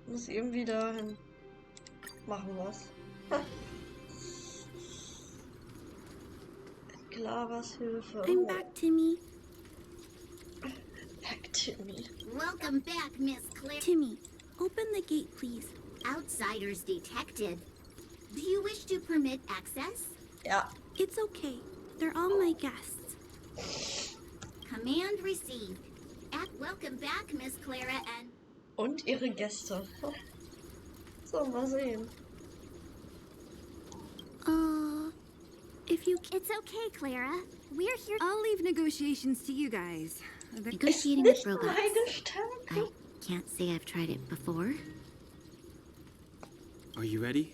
Muss irgendwie dahin. Machen was. Klaras Hilfe. I'm back, Timmy. Back, Timmy. Welcome back, Miss Claire. Timmy, open the gate, please. Outsiders detected. Do you wish to permit access? Ja. It's okay. They're all my guests. Command received. Welcome back, Miss Clara and... Und ihre Gäste. So, mal sehen. If you... It's okay, Clara. We're here... I'll leave negotiations to you guys. Negotiating with robots. Meine Stärke. I can't say I've tried it before. Are you ready?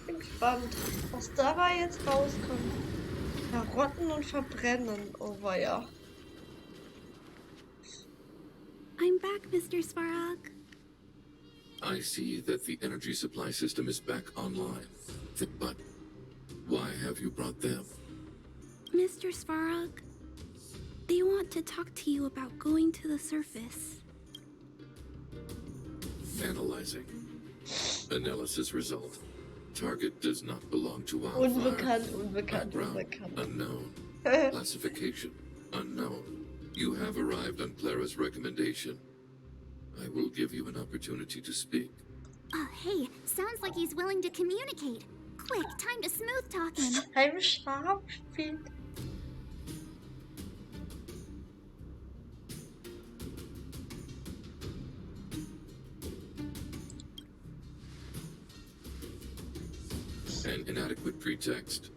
Bin gespannt, was dabei jetzt rauskommt. Verrotten und verbrennen. Oh weia. I'm back, Mr. Svarog. I see that the energy supply system is back online. But why have you brought them? Mr. Svarog, they want to talk to you about going to the surface. Analyzing. Analysis result. Target does not belong to our Unbekannt, unbekannt, background unbekannt. unknown. Classification unknown. You have arrived on Clara's recommendation. I will give you an opportunity to speak. Hey, sounds like he's willing to communicate. Quick, time to smooth talking. Ein Schafspiel. An inadequate pretext.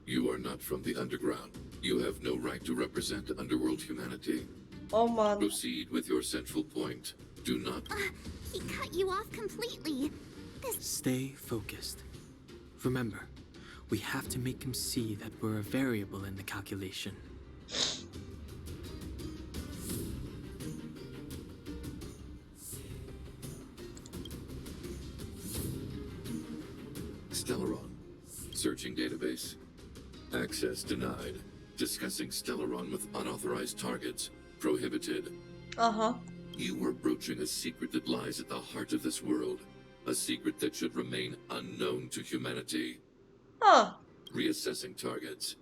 You are not from the underground. You have no right to represent underworld humanity. Oh man. Proceed with your central point. Do not... He cut you off completely. Stay focused. Remember, we have to make him see that we're a variable in the calculation. Stellaron. Searching database. Access denied. Discussing Stellaron with unauthorized targets. Prohibited. Uh-huh. You were broaching a secret that lies at the heart of this world. A secret that should remain unknown to humanity. Ah. Reassessing targets.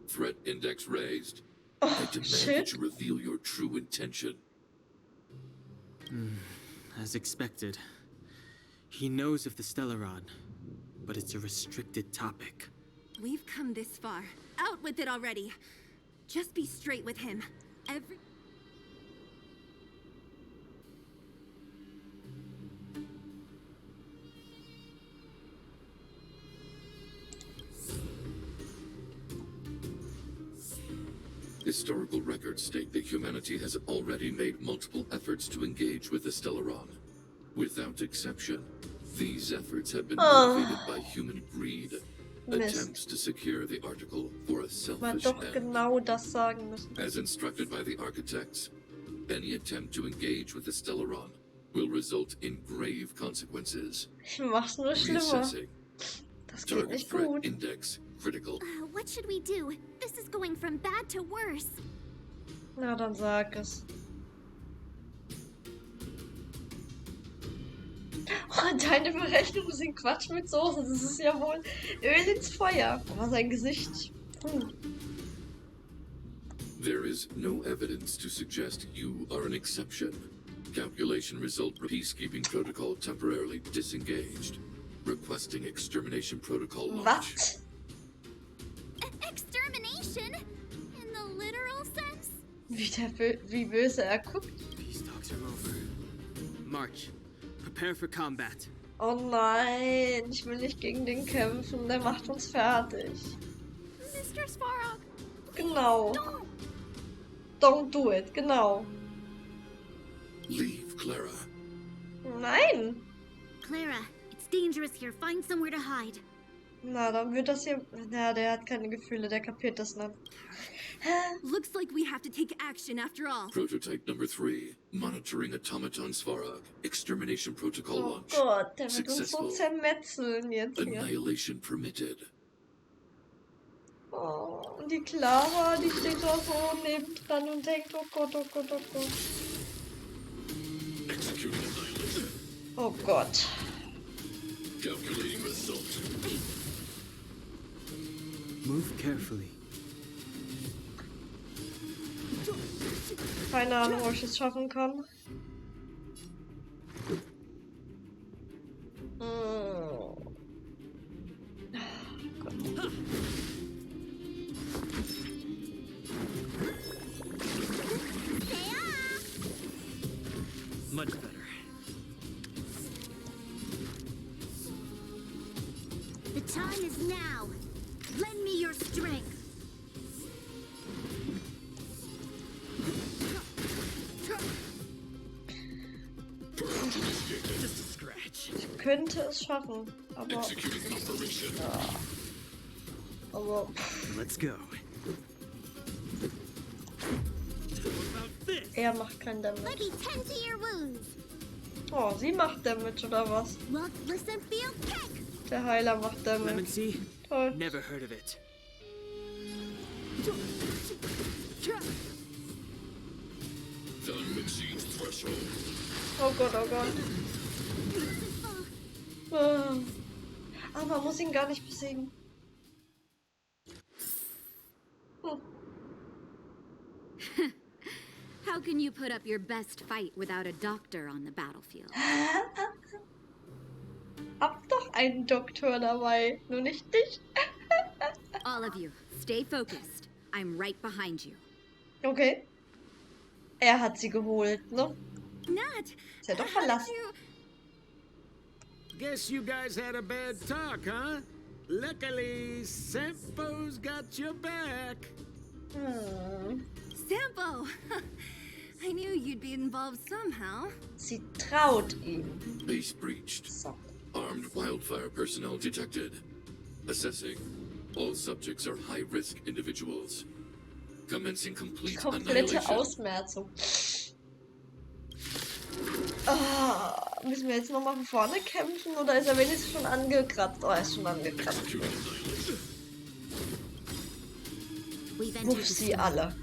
Threat index raised. Oh, I demand that you reveal your true intention. As expected. He knows of the Stellaron, but it's a restricted topic. We've come this far. Out with it already. Just be straight with him. Historical records state that humanity has already made multiple efforts to engage with the Stellaron. Without exception, these efforts have been motivated by human greed, attempts to secure the article for a selfish end. Genau das sagen müssen. As instructed by the architects, any attempt to engage with the Stellaron will result in grave consequences. Mach's nur schlimmer. Das geht nicht gut. Index critical. What should we do? This is going from bad to worse. Na, dann sag es. Oh, deine Berechnungen sind Quatsch mit Soße. Das ist ja wohl Öl ins Feuer. Aber sein Gesicht. There is no evidence to suggest you are an exception. Calculation result peacekeeping protocol temporarily disengaged. Requesting extermination protocol launch. Was? Extermination? In the literal sense? Wie böse er guckt. Peace talks are over. March. Prepare for combat. Oh nein, ich will nicht gegen den kämpfen. Der macht uns fertig. Mr. Svarog. Genau. Don't do it. Genau. Leave, Clara. Nein. Clara, it's dangerous here. Find somewhere to hide. Na, dann wird das hier... Na, der hat keine Gefühle, der kapiert das nicht. Looks like we have to take action after all. Prototype number 3. Monitoring automaton Svarog. Extermination protocol launch. Oh Gott, der wird uns so zermetzeln jetzt hier. Annihilation permitted. Oh, und die Clara, die steht da so nebendran und denkt, oh Gott, oh Gott, oh Gott. Executing annihilation. Oh Gott. Calculating result. Move carefully. Keine Ahnung, ob ich es schaffen kann. Oh. Gott. Much better. The time is now. Lend me your strength. Just a scratch. Ich könnte es schaffen, aber... Ja. Aber... Let's go. Er macht keinen Damage. Let me tend to your wounds. Oh, sie macht Damage, oder was? Well, listen, feel kick. Der Heiler macht Damage. Lemon Sea? Toll. Never heard of it. Time exceeds threshold. Oh Gott, oh Gott. Aber man muss ihn gar nicht besiegen. How can you put up your best fight without a doctor on the battlefield? Hab doch einen Doktor dabei, nur nicht dich. All of you, stay focused. I'm right behind you. Okay. Er hat sie geholt, ne? Nat, ist ja doch verlassen. Guess you guys had a bad talk, huh? Luckily, Sampo's got your back. Sampo! I knew you'd be involved somehow. Sie traut ihm. Base breached. So. Armed wildfire personnel detected. Assessing. All subjects are high-risk individuals. Commencing complete Komplette annihilation. Ausmerzung. Ah, müssen wir jetzt nochmal von vorne kämpfen oder ist er wenigstens schon angekratzt? Oh, er ist schon angekratzt. Wuff sie alle.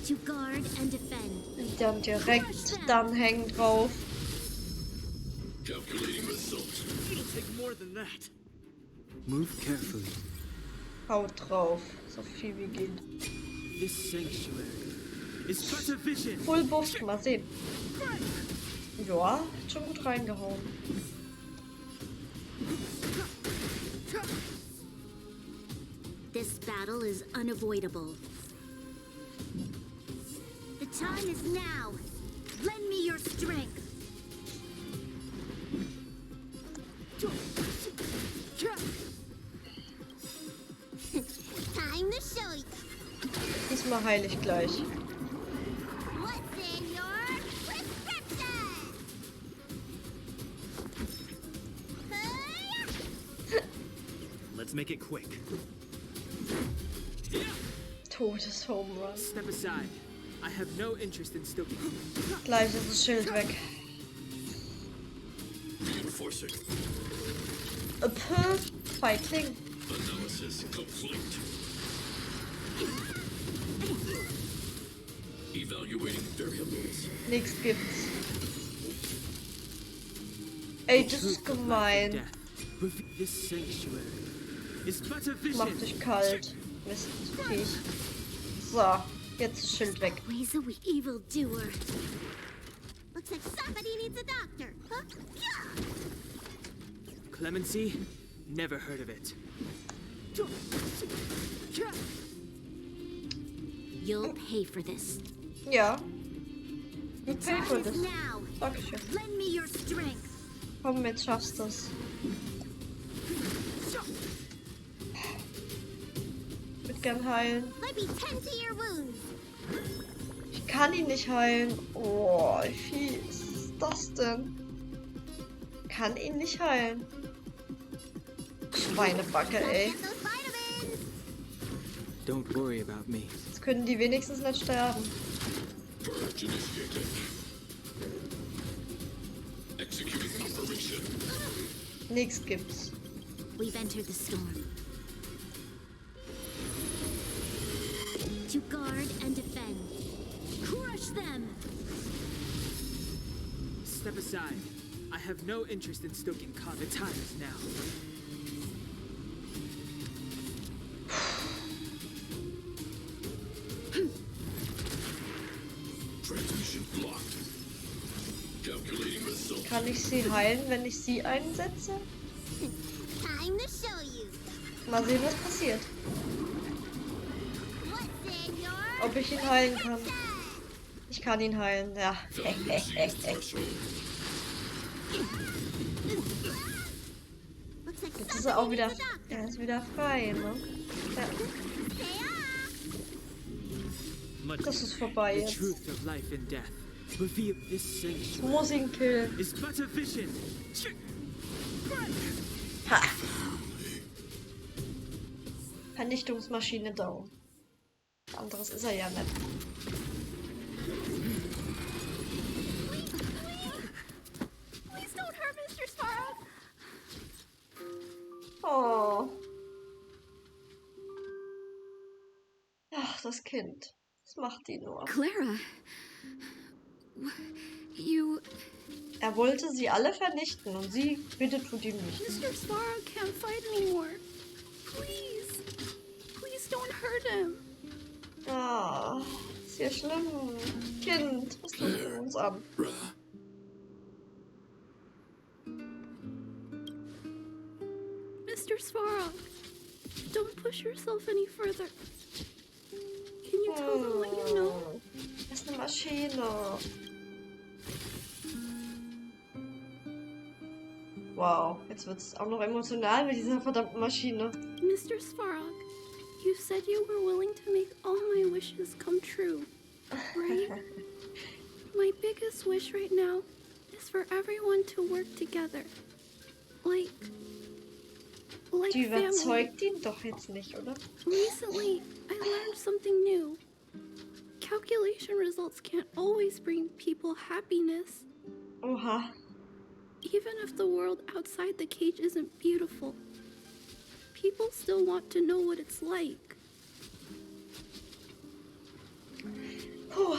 To guard and defend. Dann direkt dann hängen drauf. Calculating result. It'll take more than that. Move carefully. Haut drauf. So viel wie geht. This sanctuary is but a vision. Full Buff, mal sehen. Ja, hat schon gut reingehauen. This battle is unavoidable. The time is now. Lend me your strength. Time to show you. Diesmal heile ich gleich. What's in your prescription? Let's make it quick. Totes Home Run. Step aside. I have no interest in still. Gleich ist das Schild weg. Reinforcing. Fighting. Analysis complete. Evaluating variables. Nichts gibt's. Ey, das ist gemein. This sanctuary is but a Mach vision. dich kalt. Mist, Viech. So, jetzt ist das Schild weg. Ways of evildoer. Looks like somebody needs a doctor. Huh? Yeah. Clemency? Never heard of it. You'll pay for this. Ja. The Ich pay for time is this. now. Dankeschön. Lend me your strength. Komm, jetzt schaffst du es. Ich würde gern heilen. Let me tend to your wounds. Ich kann ihn nicht heilen. Oh, wie fies ist das denn? Kann ihn nicht heilen. Schweinebacke, ey. Don't worry about me. Jetzt können die wenigstens nicht sterben. Purge initiated. Executing operation. Nichts gibt's. We've entered the storm. To guard and defend. Crush them! Step aside. I have no interest in stoking con. The time is now. Transmission blocked. Calculating result. Kann ich sie heilen, wenn ich sie einsetze? Time to show you. Mal sehen, was passiert. What's in your Ob ich ihn heilen kann. Ich kann ihn heilen, ja. Jetzt ist er auch wieder. Er ist wieder frei, ne? Ja. Das ist vorbei The jetzt. truth of life and death. Reveal this Ich sanctuary muss ihn killen. is but a vision. Ha! Vernichtungsmaschine down. Anderes ist er ja nicht. Please don't hurt Mr. Sparrow. Oh. Ach, das Kind. Was macht die nur? Clara. You... Er wollte sie alle vernichten und sie bitte tut ihm nicht. Mr. Sparrow can't fight anymore. Please. Please don't hurt him. Ah, ist ja schlimm. Kind, was tut ihr uns an? Mr. Sparrow, don't push yourself any further. Can you tell them what you know? Das ist eine Maschine. Wow, jetzt wird's auch noch emotional mit dieser verdammten Maschine. Mr. Svarog, you said you were willing to make all my wishes come true, right? My biggest wish right now is for everyone to work together. Like Die family. überzeugt ihn doch jetzt nicht, oder? Recently, I learned something new. Calculation results can't always bring people happiness. Oha. Even if the world outside the cage isn't beautiful, people still want to know what it's like. Puh.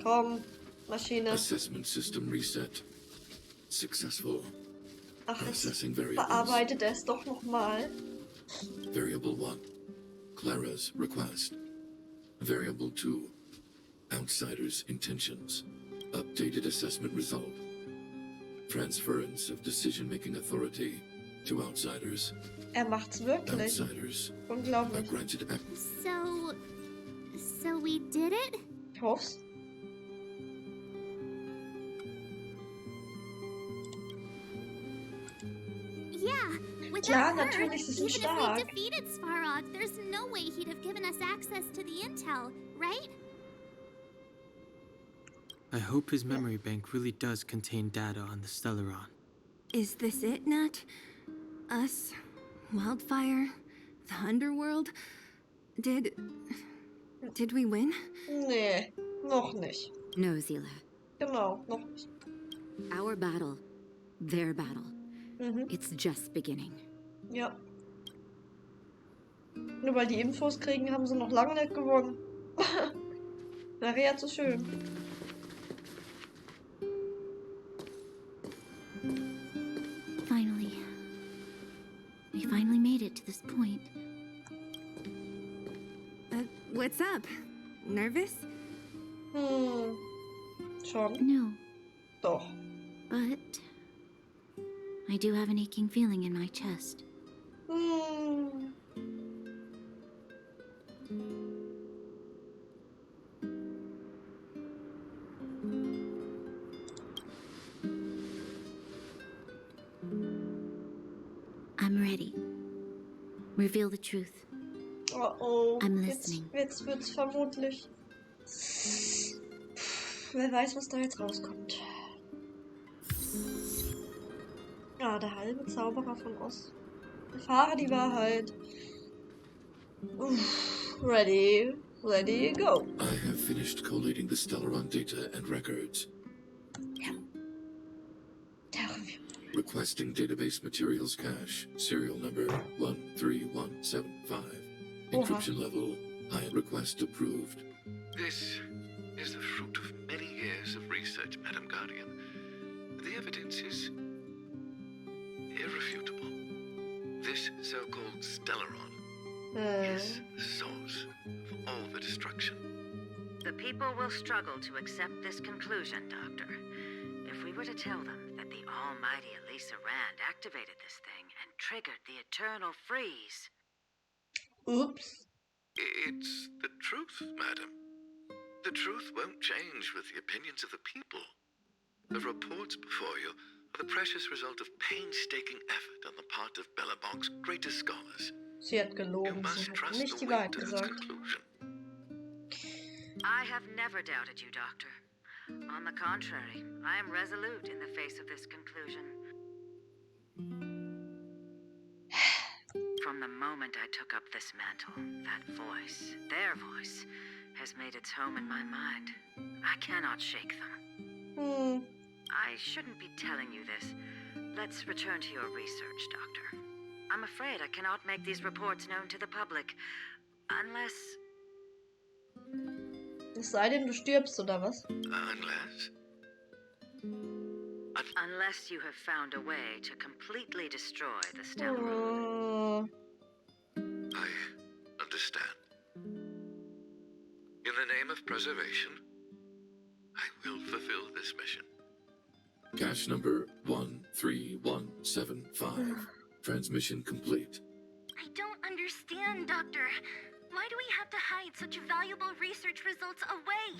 Komm, Maschine. Assessment system reset. Successful. Ach, jetzt Processing variables. bearbeitet er es doch nochmal. Variable 1. Clara's request. Variable 2. Outsider's intentions. Updated assessment result. Transference of decision-making authority to outsiders. Macht's wirklich. Outsiders are Unglaublich. granted access. So we did it? Ich hoff's. Yeah, without Ja, her, natürlich, sie sind even stark. if we defeated Svarog, there's no way he'd have given us access to the intel, right? I hope his memory bank really does contain data on the Stellaron. Is this it, Nat? Us? Wildfire? The Underworld? Did we win? Nee, noch nicht. No, Zila. Genau, noch nicht. Our battle, their battle. Mhm. It's just beginning. Ja. Nur weil die Infos kriegen, haben sie noch lange nicht gewonnen. Wäre ja zu schön. Finally. We finally made it to this point. What's up? Nervous? Schon. No. Doch. But I do have an aching feeling in my chest. I'm ready. Reveal the truth. Oh oh. I'm listening. Jetzt wird's vermutlich. Wer weiß, was da jetzt rauskommt. Ja, der halbe Zauberer von Ost. Erfahre die Wahrheit. Ready, go. I have finished collating the Stellaron data and records. Ja. Requesting database materials cache, serial number 13175. Encryption level, high request approved. This is the fruit of many years of research, Madam Guardian. The evidence is irrefutable. This so-called Stellaron is the source of all the destruction. The people will struggle to accept this conclusion, Doctor. If we were to tell them that the almighty Elisa Rand activated this thing and triggered the eternal freeze. Oops. It's the truth, madam. The truth won't change with the opinions of the people. The reports before you are the precious result of painstaking effort on the part of Bellabog's greatest scholars. Sie hat gelogen, sie hat nicht die Wahrheit gesagt. I have never doubted you, Doctor. On the contrary, I am resolute in the face of this conclusion. From the moment I took up this mantle, that voice, their voice, has made its home in my mind. I cannot shake them. I shouldn't be telling you this. Let's return to your research, Doctor. I'm afraid I cannot make these reports known to the public, unless... Es sei denn, du stirbst, oder was? Unless you have found a way to completely destroy the Stellaron. I understand. In the name of preservation, I will fulfill this mission. Cache number 13175. Transmission complete. I don't understand, Doctor. Why do we have to hide such valuable research results away?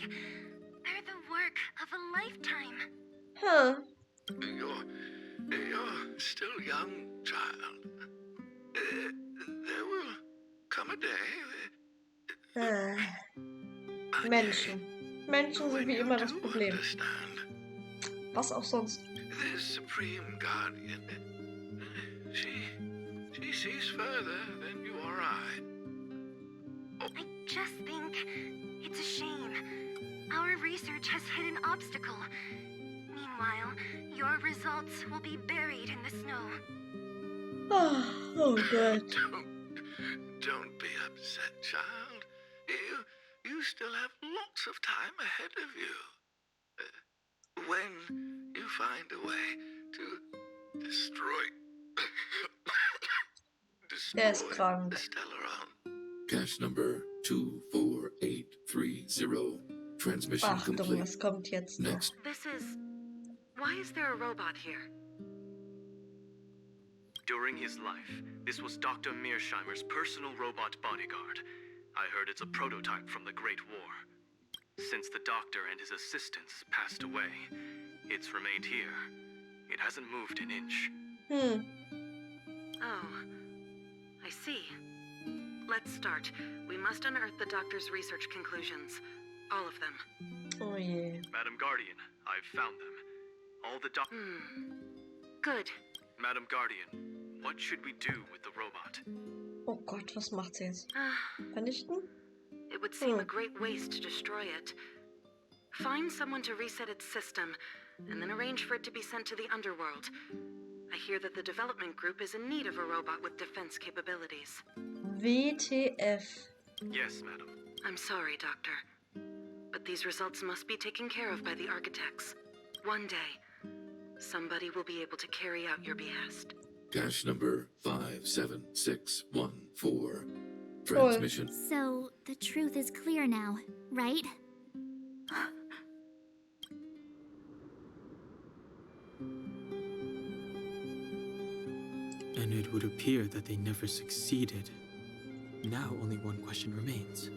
They're the work of a lifetime. Huh. You're still young, child. There will come a day. Menschen. Menschen sind wie immer das Problem. Was auch sonst. The Supreme Guardian. She sees further than you or I. I just think it's a shame. Our research has hit an obstacle. Meanwhile, your results will be buried in the snow. Oh, God. Don't be upset, child. You still have lots of time ahead of you. When you find a way to destroy Der ist krank. the Stellaron. Cache number 24830. Transmission Achtung, complete. es kommt jetzt noch. Next. This is... Why is there a robot here? During his life, this was Dr. Mearsheimer's personal robot bodyguard. I heard it's a prototype from the Great War. Since the doctor and his assistants passed away, it's remained here. It hasn't moved an inch. Oh, I see. Let's start. We must unearth the doctor's research conclusions. All of them. Oh yeah. Madam Guardian, I've found them. All the Good. Madam Guardian, what should we do with the robot? Oh Gott, was macht sie jetzt? Vernichten? It would seem a great waste to destroy it. Find someone to reset its system, and then arrange for it to be sent to the underworld. I hear that the development group is in need of a robot with defense capabilities. WTF. Yes, madam. I'm sorry, Doctor. But these results must be taken care of by the architects. One day, somebody will be able to carry out your behest. Cache number 57614. Transmission. So, the truth is clear now, right? And it would appear that they never succeeded. Now only one question remains.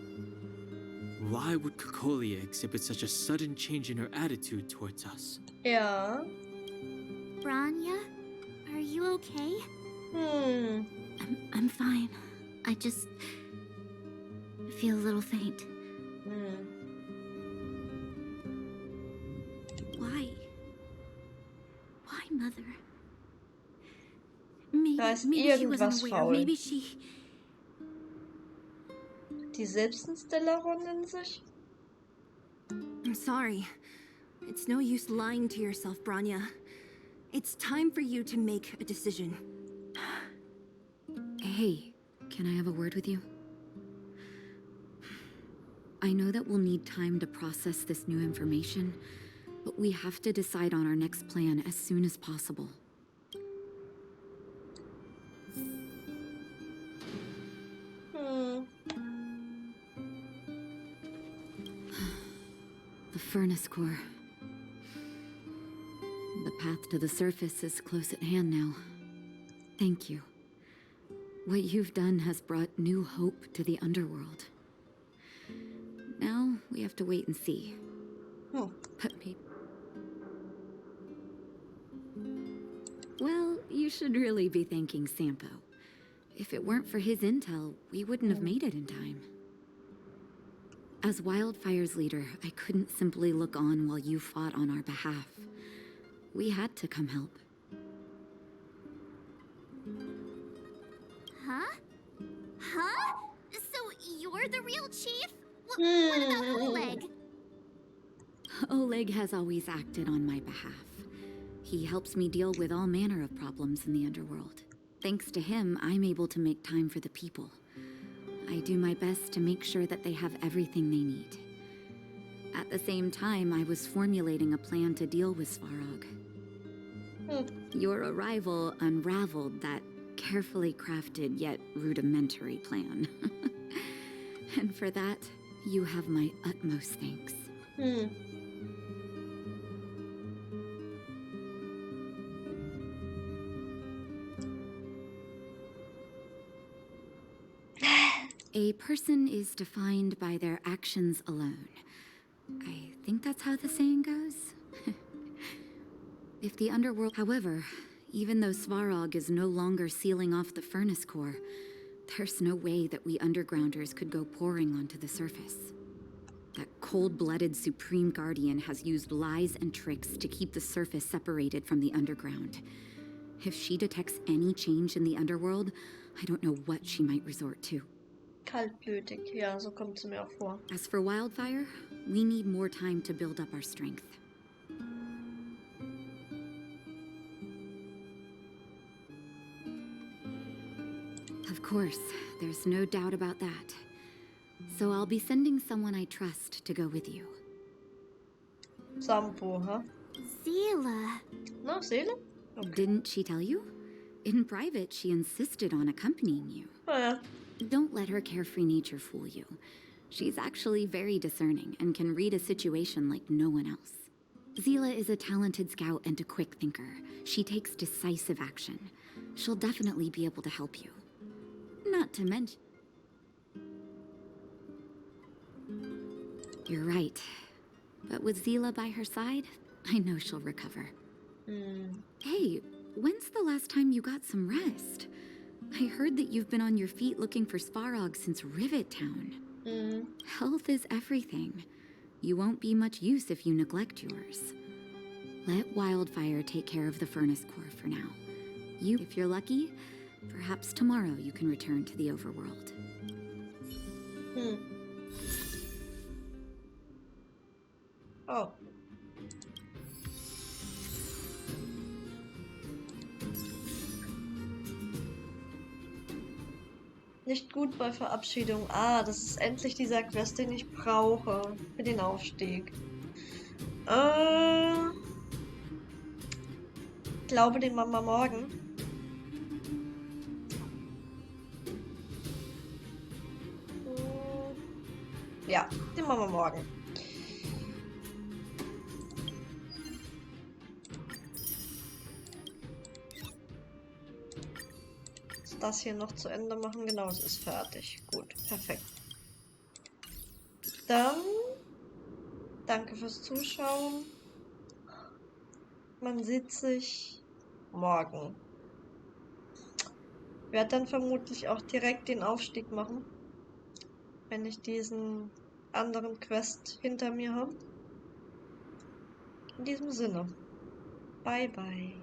Why would Kokolia exhibit such a sudden change in her attitude towards us? Ja. Branya, are you okay? I'm fine. I just feel a little faint. Why? Why, Mother? Da ist Maybe she wasn't irgendwas aware. faul. Maybe she... Die Selbstinstellerin in sich? I'm sorry. It's no use lying to yourself, Branya. It's time for you to make a decision. Hey, can I have a word with you? I know that we'll need time to process this new information, but we have to decide on our next plan as soon as possible. The furnace core. The path to the surface is close at hand now. Thank you. What you've done has brought new hope to the underworld. Now we have to wait and see. But maybe... Well, you should really be thanking Sampo. If it weren't for his intel, we wouldn't have made it in time. As Wildfire's leader, I couldn't simply look on while you fought on our behalf. We had to come help. Huh? Huh? So you're the real chief? What about Oleg? Oleg has always acted on my behalf. He helps me deal with all manner of problems in the underworld. Thanks to him, I'm able to make time for the people. I do my best to make sure that they have everything they need. At the same time, I was formulating a plan to deal with Svarog. Your arrival unraveled that carefully crafted yet rudimentary plan. And for that, you have my utmost thanks. A person is defined by their actions alone. I think that's how the saying goes. If the underworld... However, even though Svarog is no longer sealing off the furnace core, there's no way that we undergrounders could go pouring onto the surface. That cold-blooded Supreme Guardian has used lies and tricks to keep the surface separated from the underground. If she detects any change in the underworld, I don't know what she might resort to. Kaltblütig, ja, so kommt es mir auch vor. As for Wildfire, we need more time to build up our strength. Of course, there's no doubt about that. So I'll be sending someone I trust to go with you. Sampo, huh? Seele. No, Seele? Okay. Didn't she tell you? In private, she insisted on accompanying you. Oh, ja. Don't let her carefree nature fool you. She's actually very discerning and can read a situation like no one else. Zila is a talented scout and a quick thinker. She takes decisive action. She'll definitely be able to help you. Not to mention... You're right. But with Zila by her side, I know she'll recover. Hey, when's the last time you got some rest? I heard that you've been on your feet looking for Svarog since Rivet Town. Health is everything. You won't be much use if you neglect yours. Let Wildfire take care of the furnace core for now. If you're lucky, perhaps tomorrow you can return to the overworld. Oh. Nicht gut bei Verabschiedung. Ah, das ist endlich dieser Quest, den ich brauche für den Aufstieg. Ich glaube, den machen wir morgen. Ja, den machen wir morgen. Das hier noch zu Ende machen. Genau, es ist fertig. Gut, perfekt. Dann danke fürs Zuschauen. Man sieht sich morgen. Ich werde dann vermutlich auch direkt den Aufstieg machen, wenn ich diesen anderen Quest hinter mir habe. In diesem Sinne. Bye, bye.